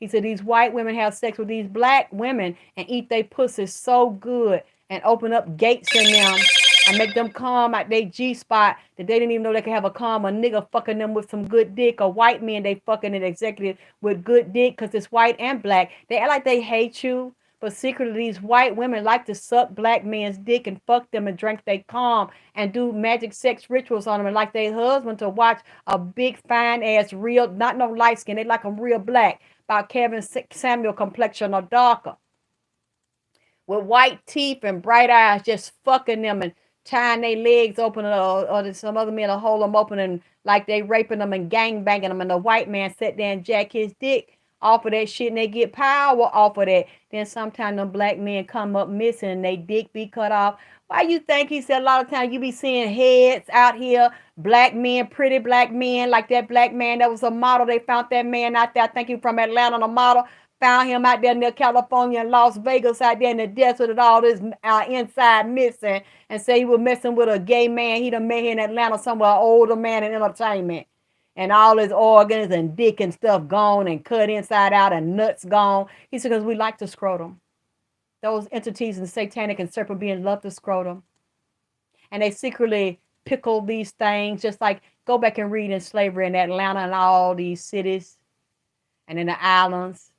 He said these white women have sex with these black women and eat their pussy so good and open up gates in them and make them come at their G-spot that they didn't even know they could have a calm. A nigga fucking them with some good dick. Or white men, they fucking an executive with good dick because it's white and black. They act like they hate you. But secretly, these white women like to suck black men's dick and fuck them and drink they calm and do magic sex rituals on them and like their husband to watch a big fine ass real, not no light skin. They like them real black. About Kevin Samuel complexion or darker, with white teeth and bright eyes, just fucking them and tying their legs open, or some other men will hold them open and like they raping them and gang banging them, and the white man sit there and jack his dick off of that shit and they get power off of that. Then sometimes them black men come up missing and they dick be cut off. Why you think? He said a lot of times you be seeing heads out here, black men, pretty black men, like that black man that was a model. They found that man out there, I think he from Atlanta, the model. Found him out there near California and Las Vegas out there in the desert with all this inside missing, and say he was messing with a gay man. He done met here in Atlanta somewhere, an older man in entertainment. And all his organs and dick and stuff gone and cut inside out and nuts gone. He said, because we like to scrotum. Those entities and satanic and serpent beings love to scrotum. And they secretly pickle these things, just like go back and read in slavery in Atlanta and all these cities and in the islands.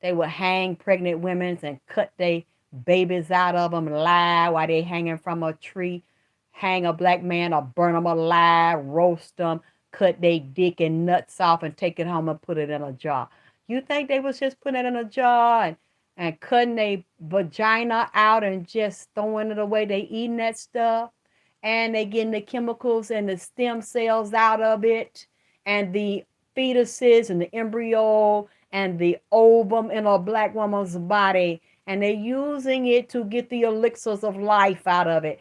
They would hang pregnant women and cut their babies out of them live while they hanging from a tree, hang a black man or burn them alive, roast them, cut their dick and nuts off and take it home and put it in a jar. You think they was just putting it in a jar and cutting their vagina out and just throwing it away? They eating that stuff and they getting the chemicals and the stem cells out of it and the fetuses and the embryo and the ovum in a black woman's body, and they're using it to get the elixirs of life out of it.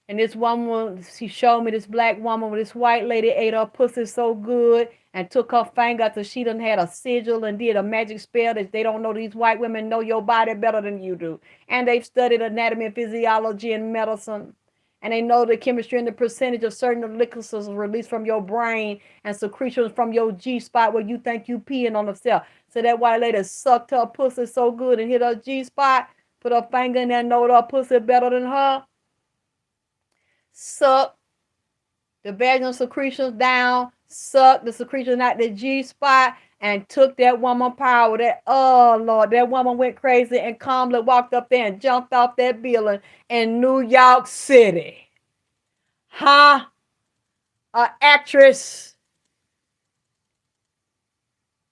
And this woman, she showed me this black woman with this white lady ate her pussy so good and took her finger after she done had a sigil and did a magic spell that they don't know. These white women know your body better than you do. And they've studied anatomy and physiology and medicine. And they know the chemistry and the percentage of certain elixirs released from your brain and secretions from your G-spot where you think you peeing on yourself. So that white lady sucked her pussy so good and hit her G-spot, put her finger in there and know her pussy better than her. Suck the vaginal secretions down, suck the secretions out the G-spot, and took that woman power. That, oh Lord, that woman went crazy and calmly walked up there and jumped off that building in New York City. Huh? An actress,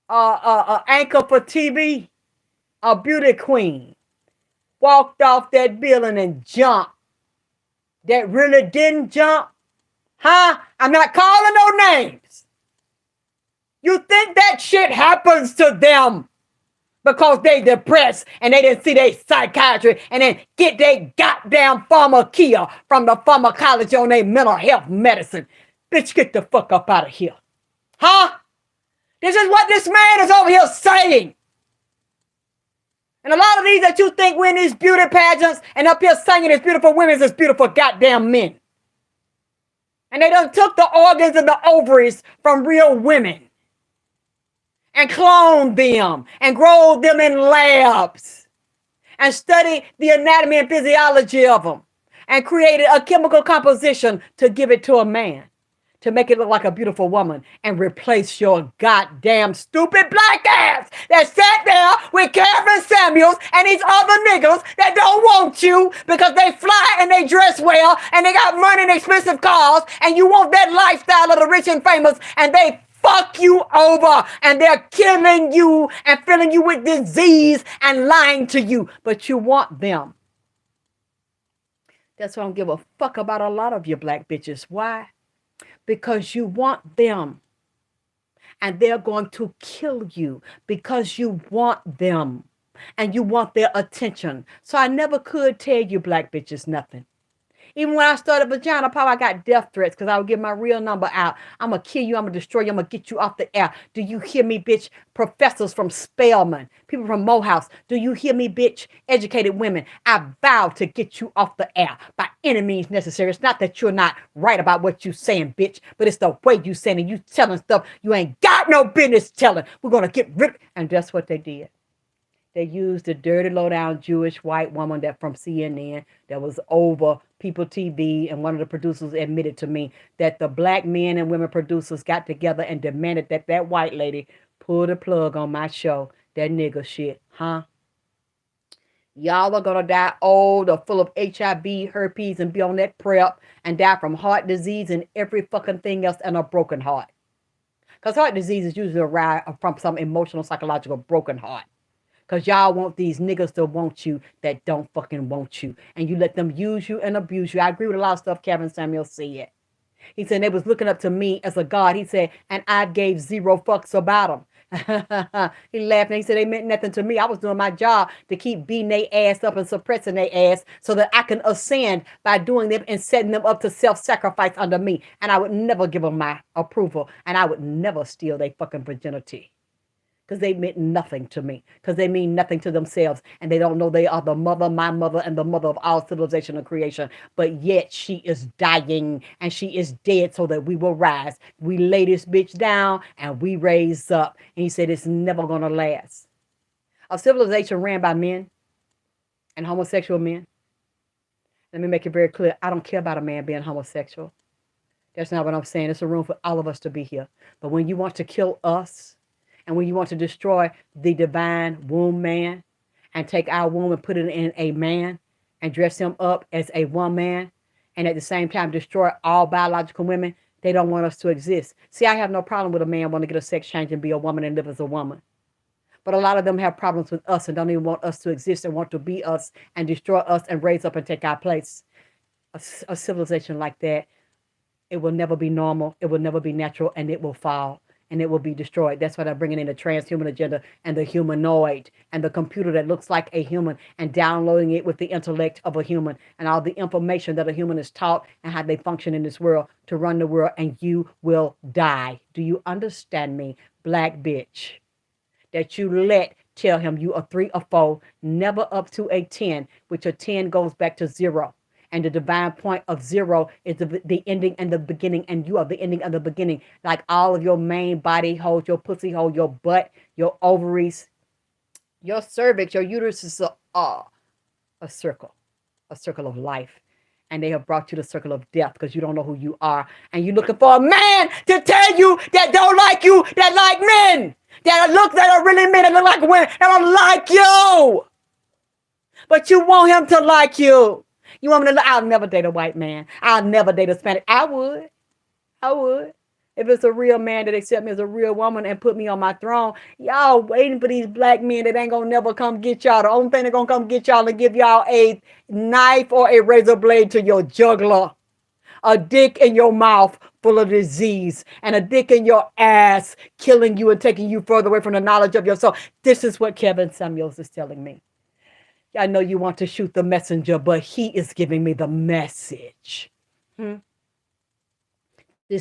anchor for TV, a beauty queen, walked off that building and jumped. That really didn't jump? Huh? I'm not calling no names. You think that shit happens to them because they depressed and they didn't see their psychiatry and then get their goddamn pharmacia from the pharmacology on their mental health medicine. Bitch, get the fuck up out of here. Huh? This is what this man is over here saying. And a lot of these that you think win these beauty pageants and up here singing as beautiful women as beautiful goddamn men. And they done took the organs and the ovaries from real women and cloned them and grown them in labs and studied the anatomy and physiology of them and created a chemical composition to give it to a man, to make it look like a beautiful woman and replace your goddamn stupid black ass that sat there with Kevin Samuels and these other niggas that don't want you because they fly and they dress well and they got money and expensive cars and you want that lifestyle of the rich and famous and they fuck you over and they're killing you and filling you with disease and lying to you, but you want them. That's why I don't give a fuck about a lot of you black bitches. Why? Because you want them and they're going to kill you because you want them and you want their attention. So I never could tell you black bitches nothing. Even when I started Vagina Power, I got death threats because I would give my real number out. I'm going to kill you. I'm going to destroy you. I'm going to get you off the air. Do you hear me, bitch? Professors from Spelman, people from Morehouse. Do you hear me, bitch? Educated women. I vow to get you off the air by any means necessary. It's not that you're not right about what you saying, bitch, but it's the way you saying it. You telling stuff you ain't got no business telling. We're going to get rid of it. And that's what they did. They used the dirty, low-down Jewish white woman that from CNN that was over People TV, and one of the producers admitted to me that the black men and women producers got together and demanded that that white lady pull the plug on my show. That nigga shit, huh? Y'all are going to die old or full of HIV, herpes, and be on that PrEP and die from heart disease and every fucking thing else and a broken heart. Because heart disease is usually around from some emotional, psychological broken heart. Because y'all want these niggas to want you that don't fucking want you. And you let them use you and abuse you. I agree with a lot of stuff Kevin Samuel said. He said they was looking up to me as a god. He said, and I gave zero fucks about them. He laughed and he said they meant nothing to me. I was doing my job to keep beating their ass up and suppressing their ass so that I can ascend by doing them and setting them up to self-sacrifice under me. And I would never give them my approval. And I would never steal their fucking virginity. Because they meant nothing to me. Because they mean nothing to themselves. And they don't know they are the mother, my mother, and the mother of all civilization and creation. But yet she is dying and she is dead so that we will rise. We lay this bitch down and we raise up. And he said it's never going to last. A civilization ran by men and homosexual men. Let me make it very clear. I don't care about a man being homosexual. That's not what I'm saying. It's a room for all of us to be here. But when you want to kill us, and when you want to destroy the divine womb man, and take our woman, put it in a man, and dress him up as a woman, and at the same time destroy all biological women. They don't want us to exist. See, I have no problem with a man wanting to get a sex change and be a woman and live as a woman. But a lot of them have problems with us and don't even want us to exist and want to be us and destroy us and raise up and take our place. A civilization like that, it will never be normal. It will never be natural, and it will fall and it will be destroyed. That's why they're bringing in the transhuman agenda and the humanoid and the computer that looks like a human and downloading it with the intellect of a human and all the information that a human is taught and how they function in this world to run the world, and you will die. Do you understand me, black bitch? That you let tell him you are 3 or 4, never up to a 10, which a 10 goes back to 0. And the divine point of 0 is the ending and the beginning, and you are the ending and the beginning. Like all of your main body holes, your pussy hole, your butt, your ovaries, your cervix, your uterus is a circle of life. And they have brought you the circle of death because you don't know who you are. And you're looking for a man to tell you that don't like you, that like men, that are really men, that look like women, that don't like you. But you want him to like you. You want me to? I'll never date a white man. I'll never date a Spanish. I would. If it's a real man that accept me as a real woman and put me on my throne. Y'all waiting for these black men that ain't gonna never come get y'all. The only thing they're gonna come get y'all and give y'all a knife or a razor blade to your jugular. A dick in your mouth full of disease and a dick in your ass killing you and taking you further away from the knowledge of your soul. This is what Kevin Samuels is telling me. I know you want to shoot the messenger, but he is giving me the message. This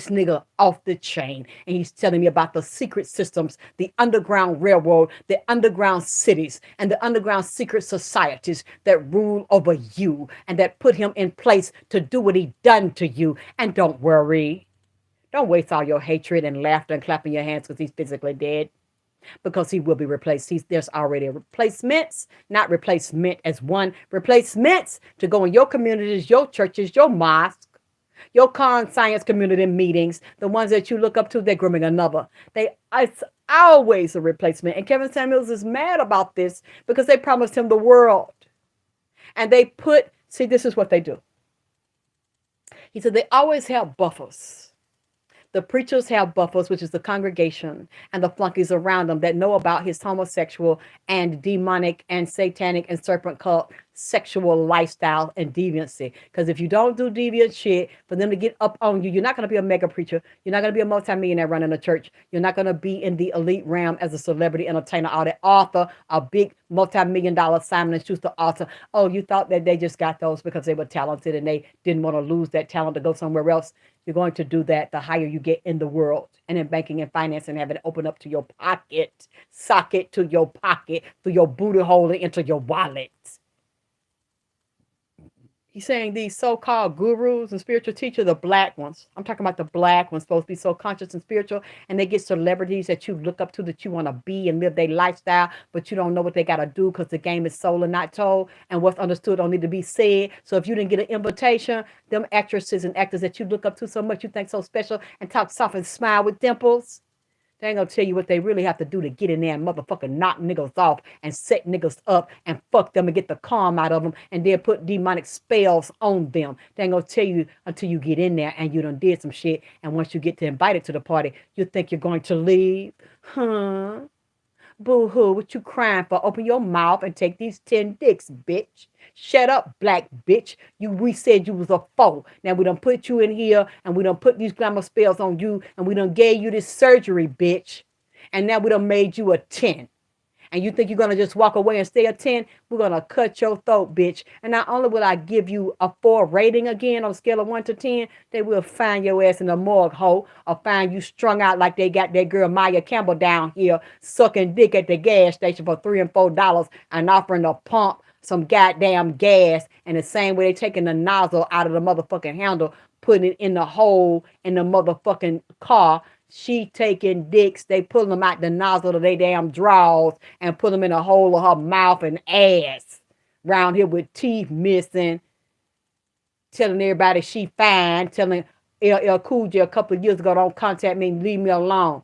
nigga off the chain, and he's telling me about the secret systems, the underground railroad, the underground cities, and the underground secret societies that rule over you and that put him in place to do what he done to you. And don't worry. Don't waste all your hatred and laughter and clapping your hands because he's physically dead. Because he will be replaced. There's already replacements, not replacement as one. Replacements to go in your communities, your churches, your mosques, your science community meetings, the ones that you look up to, they're grooming another. It's always a replacement. And Kevin Samuels is mad about this because they promised him the world. And see, this is what they do. He said they always have buffers. The preachers have buffers, which is the congregation and the flunkies around them that know about his homosexual and demonic and satanic and serpent cult sexual lifestyle and deviancy. Because if you don't do deviant shit for them to get up on you, you're not going to be a mega preacher. You're not going to be a multimillionaire running a church. You're not going to be in the elite realm as a celebrity entertainer or the author, a big multi-million-dollar Simon & Schuster author. Oh, you thought that they just got those because they were talented and they didn't want to lose that talent to go somewhere else. You're going to do that the higher you get in the world and in banking and finance and have it open up to your pocket, socket to your pocket, through your booty hole and into your wallet. He's saying these so-called gurus and spiritual teachers, the black ones. I'm talking about the black ones, supposed to be so conscious and spiritual, and they get celebrities that you look up to, that you want to be and live their lifestyle, but you don't know what they got to do because the game is sold and not told, and what's understood don't need to be said. So if you didn't get an invitation, them actresses and actors that you look up to so much, you think so special, and talk soft and smile with dimples, they ain't gonna tell you what they really have to do to get in there and motherfucking knock niggas off and set niggas up and fuck them and get the calm out of them and then put demonic spells on them. They ain't gonna tell you until you get in there and you done did some shit. And once you get invited to the party, you think you're going to leave. Boo-hoo, what you crying for? Open your mouth and take these 10 dicks, bitch. Shut up, black bitch. We said you was a foe. Now we done put you in here and we done put these glamour spells on you and we done gave you this surgery, bitch. And now we done made you a 10. And you think you're going to just walk away and stay a 10? We're going to cut your throat, bitch. And not only will I give you a 4 rating again on a scale of 1 to 10, they will find your ass in the morgue hole or find you strung out like they got that girl Maya Campbell down here sucking dick at the gas station for $3 and $4 and offering to pump some goddamn gas. And the same way they taking the nozzle out of the motherfucking handle, putting it in the hole in the motherfucking car. She taking dicks, they pull them out the nozzle of their damn drawers and put them in the hole of her mouth and ass. Round here with teeth missing. Telling everybody she fine. Telling LL Cool J a couple of years ago, don't contact me, leave me alone.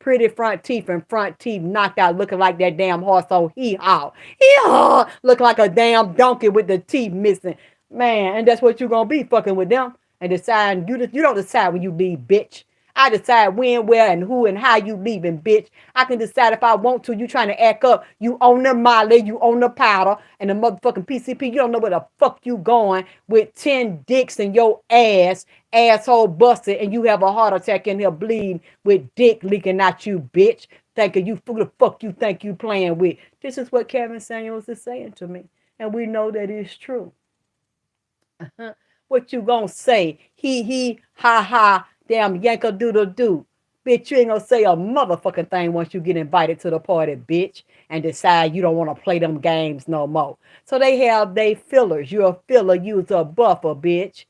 pretty front teeth and front teeth knocked out, looking like that damn horse on hee-haw. Hee-haw! Look like a damn donkey with the teeth missing. Man, and that's what you're going to be, fucking with them. And deciding, you don't decide when you leave, bitch. I decide when, where, and who, and how you leaving, bitch. I can decide if I want to. You trying to act up. You own the Molly, you own the powder, and the motherfucking PCP. You don't know where the fuck you going with 10 dicks in your ass, asshole busted, and you have a heart attack in here bleeding with dick leaking out you, bitch. Thinking you, who the fuck you think you playing with. This is what Kevin Samuels is saying to me. And we know that it's true. What you gonna say? He, ha, ha. Damn yanker doodle doo. Bitch, you ain't gonna say a motherfucking thing once you get invited to the party, bitch, and decide you don't want to play them games no more. So they have they fillers. You're a filler, you's a buffer, bitch.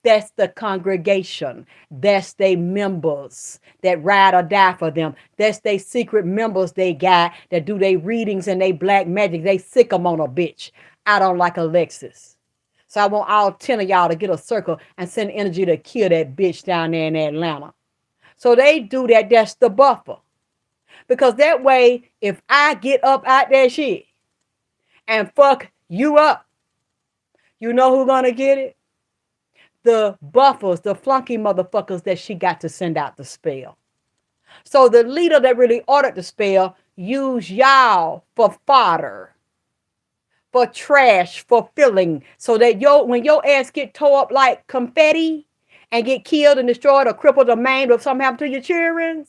That's the congregation. That's they members that ride or die for them. That's they secret members they got that do they readings and they black magic. They sick them on a bitch. I don't like Alexyss. So I want all 10 of y'all to get a circle and send energy to kill that bitch down there in Atlanta. So they do that. That's the buffer. Because that way, if I get up out that shit and fuck you up, you know who's going to get it? The buffers, the flunky motherfuckers that she got to send out the spell. So the leader that really ordered the spell used y'all for fodder, for trash, for filling, so that when your ass get tore up like confetti and get killed and destroyed or crippled or maimed or something happen to your children,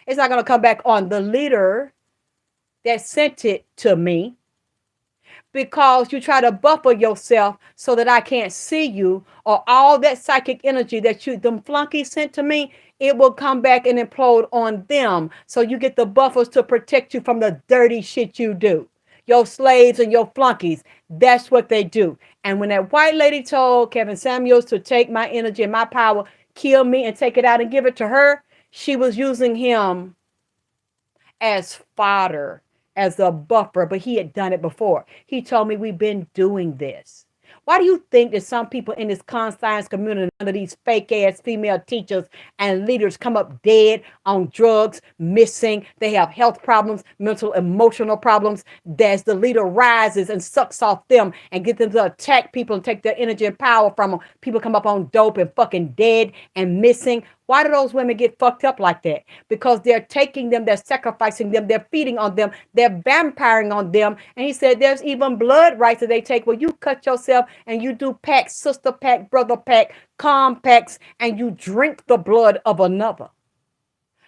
it's not going to come back on the leader that sent it to me, because you try to buffer yourself so that I can't see you, or all that psychic energy that them flunkies sent to me, it will come back and implode on them. So you get the buffers to protect you from the dirty shit you do. Your slaves and your flunkies, that's what they do. And when that white lady told Kevin Samuels to take my energy and my power, kill me and take it out and give it to her, she was using him as fodder, as a buffer, but he had done it before. He told me we've been doing this. Why do you think that some people in this conscience community, under these fake ass female teachers and leaders, come up dead on drugs, missing? They have health problems, mental, emotional problems. As the leader rises and sucks off them and get them to attack people and take their energy and power from them, people come up on dope and fucking dead and missing. Why do those women get fucked up like that? Because they're taking them, they're sacrificing them, they're feeding on them, they're vampiring on them. And he said there's even blood rights that they take where you cut yourself and you do packs, sister pack, brother pack, compacts, and you drink the blood of another.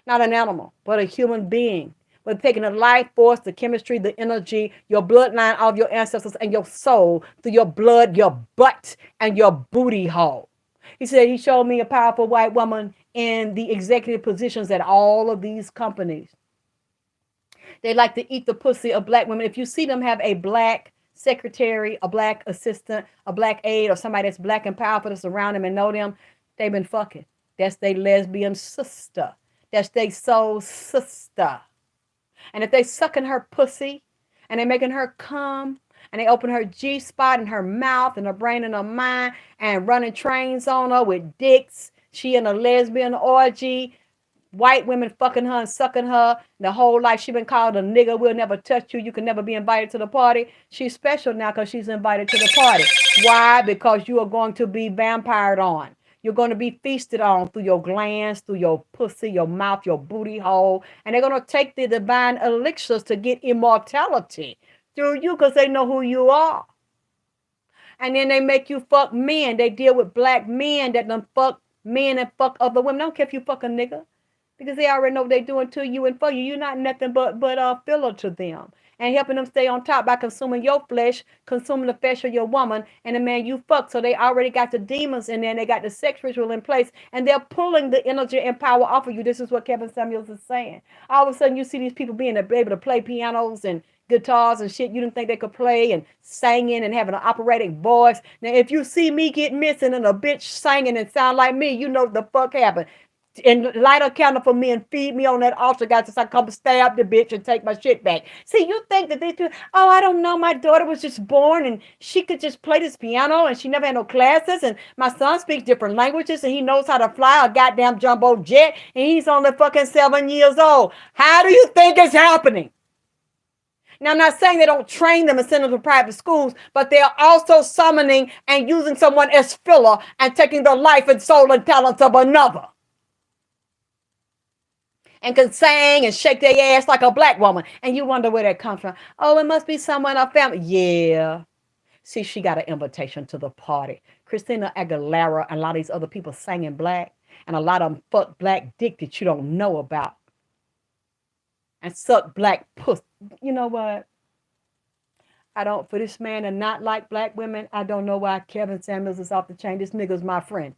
Not an animal, but a human being. We're taking the life force, the chemistry, the energy, your bloodline of your ancestors and your soul through your blood, your butt, and your booty hole. He said he showed me a powerful white woman in the executive positions at all of these companies. They like to eat the pussy of black women. If you see them have a black secretary, a black assistant, a black aide, or somebody that's black and powerful that's around them and know them, they've been fucking. That's their lesbian sister. That's their soul sister. And if they sucking her pussy and they making her come, and they open her G-spot in her mouth and her brain and her mind and running trains on her with dicks. She in a lesbian orgy. White women fucking her and sucking her. The whole life she been called a nigga. We'll never touch you. You can never be invited to the party. She's special now because she's invited to the party. Why? Because you are going to be vampired on. You're going to be feasted on through your glands, through your pussy, your mouth, your booty hole. And they're going to take the divine elixirs to get immortality through you because they know who you are. And then they make you fuck men. They deal with black men that done fuck men and fuck other women. Don't care if you fuck a nigga, because they already know what they're doing to you and for you. You're not nothing but a filler to them. And helping them stay on top by consuming your flesh, consuming the flesh of your woman and the man you fuck. So they already got the demons in there and they got the sex ritual in place and they're pulling the energy and power off of you. This is what Kevin Samuels is saying. All of a sudden you see these people being able to play pianos and guitars and shit you didn't think they could play and singing and having an operatic voice. Now, if you see me get missing and a bitch singing and sound like me, you know what the fuck happened. and light a candle for me and feed me on that altar, guys, so I come stab the bitch and take my shit back. See, you think that they do, oh, I don't know, my daughter was just born and she could just play this piano and she never had no classes, and my son speaks different languages and he knows how to fly a goddamn jumbo jet and he's only fucking 7 years old. How do you think it's happening? Now, I'm not saying they don't train them and send them to private schools, but they are also summoning and using someone as filler and taking the life and soul and talents of another. And can sing and shake their ass like a black woman. And you wonder where that comes from. Oh, it must be someone in our family. Yeah. See, she got an invitation to the party. Christina Aguilera and a lot of these other people singing black. And a lot of them fuck black dick that you don't know about. And suck black puss. You know what? I don't, for this man to not like black women, I don't know why Kevin Samuels is off the chain. This nigga's my friend.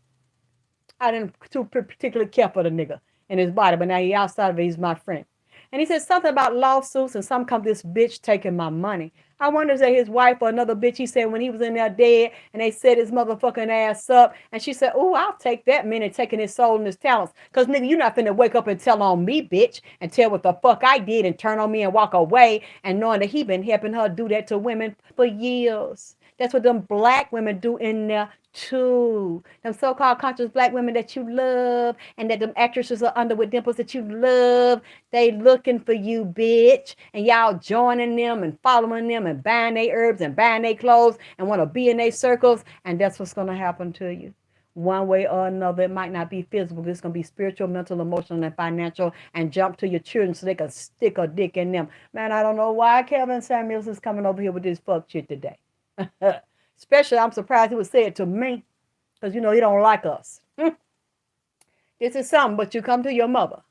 I didn't too particularly care for the nigga in his body, but now he outside of it, he's my friend. And he said something about lawsuits and some come this bitch taking my money. I wonder if his wife or another bitch, he said when he was in there dead and they set his motherfucking ass up. And she said, oh, I'll take that minute taking his soul and his talents. Because nigga, you're not finna wake up and tell on me, bitch, and tell what the fuck I did and turn on me and walk away and knowing that he been helping her do that to women for years. That's what them black women do in there too. Them so-called conscious black women that you love and that them actresses are under with dimples that you love, they looking for you, bitch. And y'all joining them and following them and buying their herbs and buying their clothes and want to be in their circles. And that's what's going to happen to you. One way or another, it might not be physical. It's going to be spiritual, mental, emotional, and financial, and jump to your children so they can stick a dick in them. Man, I don't know why Kevin Samuels is coming over here with this fuck shit today. Especially, I'm surprised he would say it to me, because you know he don't like us. This is something, but you come to your mother,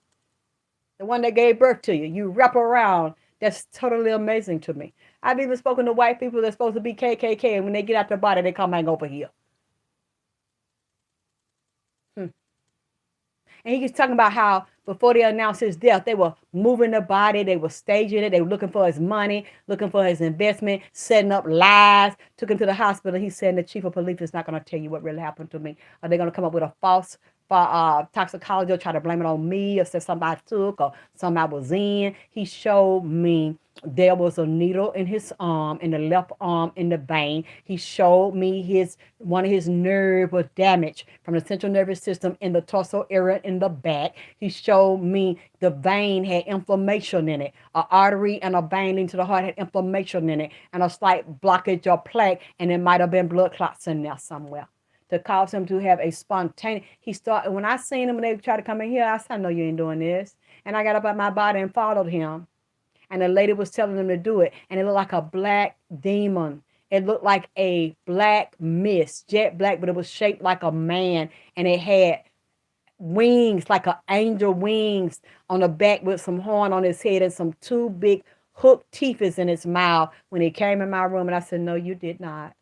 the one that gave birth to you. You wrap around. That's totally amazing to me. I've even spoken to white people that's supposed to be KKK, and when they get out their body, they come hang over here. And he was talking about how before they announced his death, they were moving the body, they were staging it, they were looking for his money, looking for his investment, setting up lies, took him to the hospital. He said the chief of police is not going to tell you what really happened to me. Are they going to come up with a false toxicology or try to blame it on me or say somebody took or something I was in? He showed me there was a needle in his arm, in the left arm, in the vein. He showed me one of his nerve was damaged from the central nervous system in the torso area in the back. He showed me the vein had inflammation in it. An artery and a vein into the heart had inflammation in it and a slight blockage or plaque, and it might have been blood clots in there somewhere to cause him to have a spontaneous. When I seen him when they tried to come in here, I said, I know you ain't doing this. And I got up out my body and followed him. And the lady was telling him to do it. And it looked like a black demon. It looked like a black mist, jet black, but it was shaped like a man. And it had wings, like an angel wings on the back with some horn on his head and some two big hooked teeth in his mouth when he came in my room. And I said, no, you did not.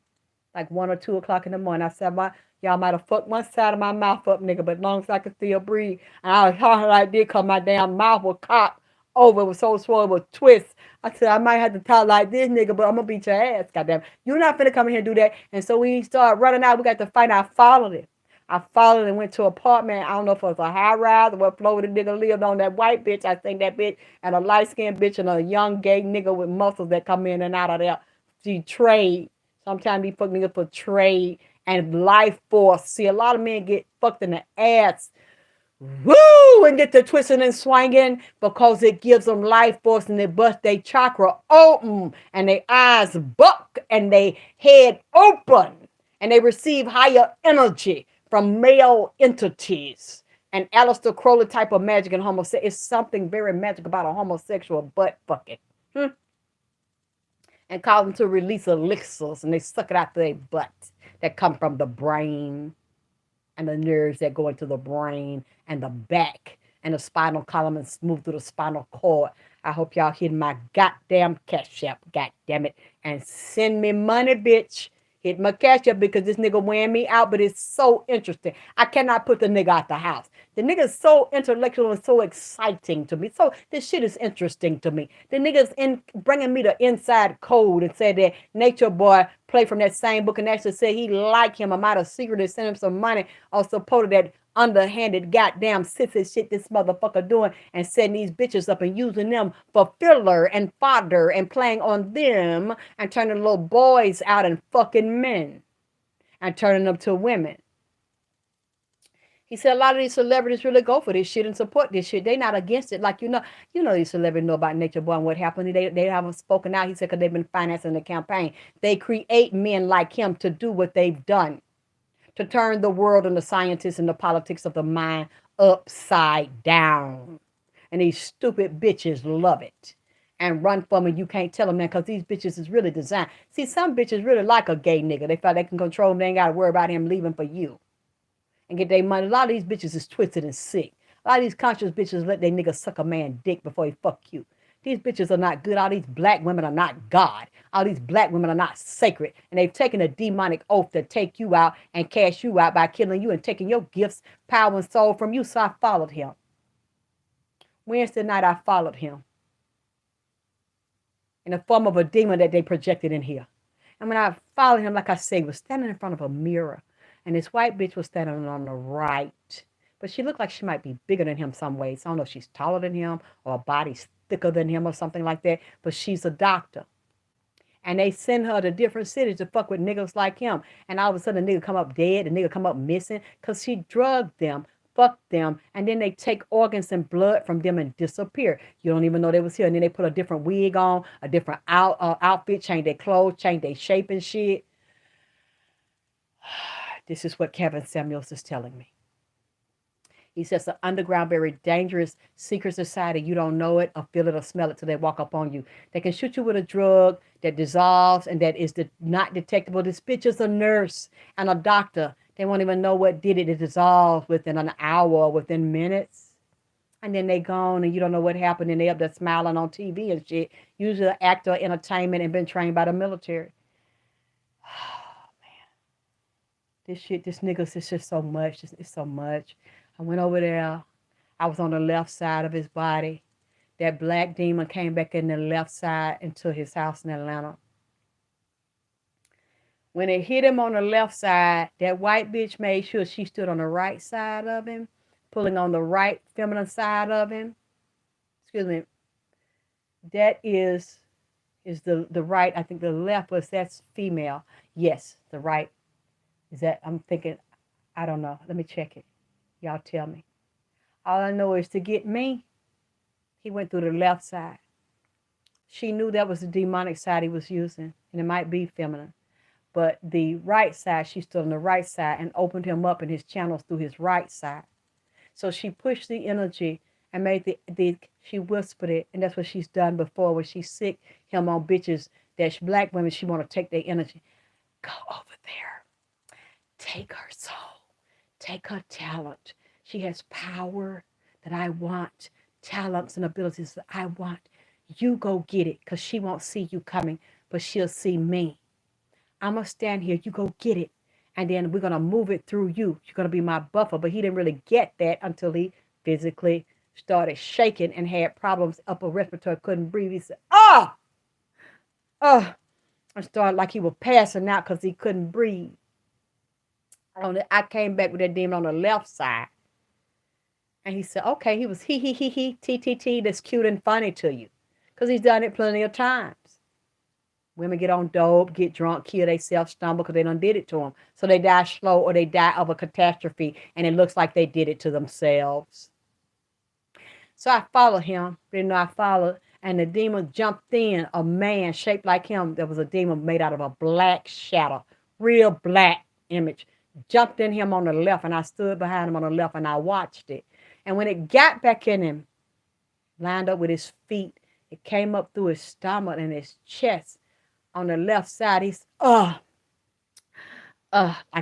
Like 1 or 2 o'clock in the morning. I said, y'all might have fucked one side of my mouth up, nigga, but as long as I could still breathe. And I was hard like this because my damn mouth was cocked over. It was so swollen with twists. I said, I might have to talk like this, nigga, but I'm going to beat your ass, goddamn. You're not finna come in here and do that. And so we started running out. We got to fight. I followed it. I followed and went to an apartment. I don't know if it was a high rise or what floor the nigga lived on. That white bitch, I think that bitch, and a light-skinned bitch and a young gay nigga with muscles that come in and out of there. She trade. Sometimes these fuck niggas for trade and life force. See, a lot of men get fucked in the ass. Woo! And get the twisting and swinging because it gives them life force and they bust their chakra open and their eyes buck and they head open and they receive higher energy from male entities. And Aleister Crowley type of magic and homosexual. It's something very magic about a homosexual butt fucking. And cause them to release elixirs, and they suck it out their butt that come from the brain and the nerves that go into the brain and the back and the spinal column and move through the spinal cord. I hope y'all hit my goddamn cash app, goddamn it, and send me money, bitch. Hit my cash app because this nigga wearing me out, but it's so interesting. I cannot put the nigga out the house. The nigga is so intellectual and so exciting to me. So this shit is interesting to me. The nigga's bringing me the inside code and said that Nature Boy played from that same book and actually said he liked him. I might have secretly sent him some money or supported that underhanded goddamn sissy shit this motherfucker doing and setting these bitches up and using them for filler and fodder and playing on them and turning little boys out and fucking men and turning them to women. He said a lot of these celebrities really go for this shit and support this shit. They not against it. Like, these celebrities know about Nature Boy and what happened. They haven't spoken out. He said because they've been financing the campaign. They create men like him to do what they've done, to turn the world and the scientists and the politics of the mind upside down. And these stupid bitches love it and run from it. You can't tell them that because these bitches is really designed. See, some bitches really like a gay nigga. They feel they can control him. They ain't got to worry about him leaving for you and get their money. A lot of these bitches is twisted and sick. A lot of these conscious bitches let their nigga suck a man dick before he fuck you. These bitches are not good. All these black women are not God. All these black women are not sacred. And they've taken a demonic oath to take you out and cash you out by killing you and taking your gifts, power, and soul from you. So I followed him. Wednesday night, I followed him in the form of a demon that they projected in here. And when I followed him, like I say, he was standing in front of a mirror. And this white bitch was standing on the right. But she looked like she might be bigger than him some ways. I don't know if she's taller than him or her body's thicker than him or something like that. But she's a doctor. And they send her to different cities to fuck with niggas like him. And all of a sudden, the nigga come up dead. The nigga come up missing because she drugged them, fucked them. And then they take organs and blood from them and disappear. You don't even know they was here. And then they put a different wig on, a different outfit, change their clothes, change their shape and shit. This is what Kevin Samuels is telling me. He says the underground, very dangerous secret society. You don't know it or feel it or smell it till they walk up on you. They can shoot you with a drug that dissolves and that is not detectable. This bitch is a nurse and a doctor. They won't even know what did it. It dissolves within an hour or within minutes. And then they gone and you don't know what happened. And they up there smiling on TV and shit. Usually an actor, entertainment, and been trained by the military. This nigga is just so much. It's so much. I went over there. I was on the left side of his body. That black demon came back in the left side into his house in Atlanta. When it hit him on the left side, that white bitch made sure she stood on the right side of him, pulling on the right feminine side of him. Excuse me. That is the right. I think the left that's female. Yes, the right. Is that, I'm thinking, I don't know. Let me check it. Y'all tell me. All I know is to get me, he went through the left side. She knew that was the demonic side he was using, and it might be feminine. But the right side, she stood on the right side and opened him up in his channels through his right side. So she pushed the energy and made she whispered it, and that's what she's done before when she sick him on bitches, that black women, she want to take their energy. Go over there. Take her soul. Take her talent. She has power that I want, talents and abilities that I want. You go get it because she won't see you coming, but she'll see me. I'm going to stand here. You go get it. And then we're going to move it through you. You're going to be my buffer. But he didn't really get that until he physically started shaking and had problems, upper respiratory, couldn't breathe. He said, oh, I started like he was passing out because he couldn't breathe. I came back with that demon on the left side. And he said, okay, he was T, that's cute and funny to you. Because he's done it plenty of times. Women get on dope, get drunk, kill themselves, stumble because they done did it to them. So they die slow or they die of a catastrophe. And it looks like they did it to themselves. So I followed him. Didn't know I followed. And the demon jumped in, a man shaped like him. There was a demon made out of a black shadow. Real black image. Jumped in him on the left, and I stood behind him on the left, and I watched it. And when it got back in him, lined up with his feet, it came up through his stomach and his chest on the left side. He's, like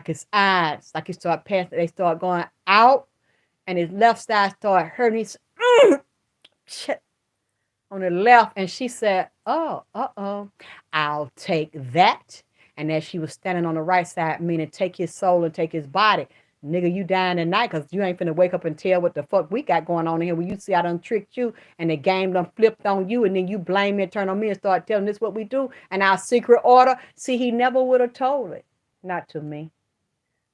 his eyes, like he started passing, they started going out, and his left side started hurting. He's, on the left, and she said, I'll take that. And as she was standing on the right side, meaning take his soul and take his body. Nigga, you dying tonight because you ain't finna wake up and tell what the fuck we got going on in here. When you see I done tricked you and the game done flipped on you and then you blame me and turn on me and start telling this what we do and our secret order. See, he never would have told it. Not to me.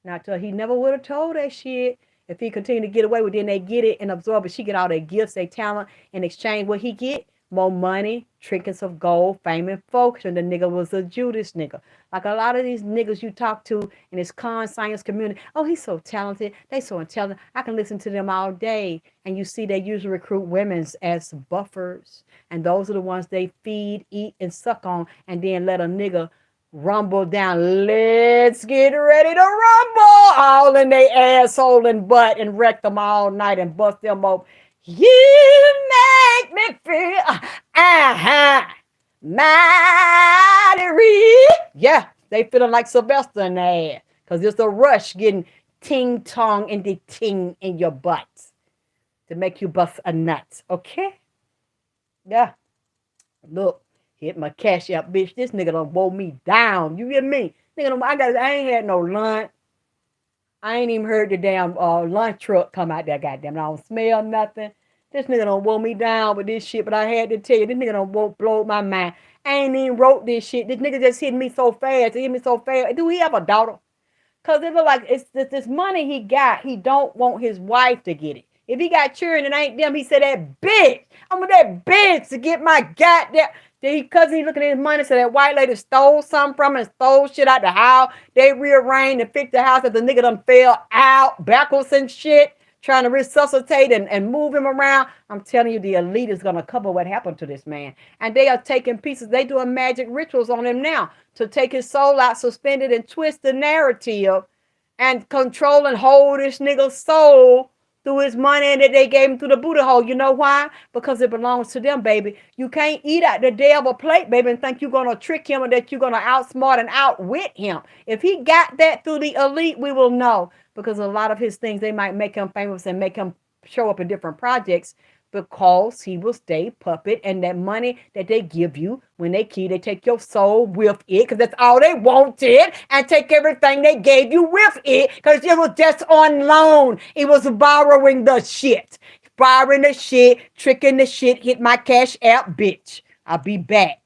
Not to, he never would have told that shit If he continue to get away with it, then they get it and absorb it. She get all their gifts, their talent, in exchange what he get? More money, trinkets of gold, fame, and fortune. The nigga was a Judas nigga. Like a lot of these niggas you talk to in this con science community, oh, he's so talented. They so intelligent. I can listen to them all day. And you see they usually recruit women as buffers. And those are the ones they feed, eat, and suck on. And then let a nigga rumble down. Let's get ready to rumble. All in their asshole and butt and wreck them all night and bust them open. You make me feel mighty real. Yeah, they feeling like Sylvester in their ass. Because it's a rush getting ting-tong and the ting in your butts to make you bust a nut. Okay? Yeah. Look, hit my cash out, bitch. This nigga done woe me down. You hear me? Nigga, I ain't had no lunch. I ain't even heard the damn lunch truck come out there, goddamn. I don't smell nothing. This nigga done woke me down with this shit, but I had to tell you, this nigga done blow my mind. I ain't even wrote this shit. This nigga just hit me so fast. It hit me so fast. Do he have a daughter? Because it look like it's this money he got, he don't want his wife to get it. If he got children and ain't them, he said, that bitch. I'm with that bitch to get my goddamn... Because he looking at his money, so that white lady stole something from him and stole shit out the house. They rearranged and fixed the house that the nigga done fell out backwards and shit, trying to resuscitate and move him around. I'm telling you, the elite is going to cover what happened to this man. And they are taking pieces. They doing magic rituals on him now to take his soul out, suspend it, and twist the narrative and control and hold this nigga's soul through his money that they gave him through the Buddha hole. You know why? Because it belongs to them, baby. You can't eat out the devil plate, baby, and think you're going to trick him or that you're going to outsmart and outwit him. If he got that through the elite, we will know. Because a lot of his things, they might make him famous and make him show up in different projects because he will stay puppet. And that money that they give you when they take your soul with it, because that's all they wanted, and take everything they gave you with it, because it was just on loan. It was borrowing the shit. Borrowing the shit, tricking the shit, hit my cash app, bitch. I'll be back.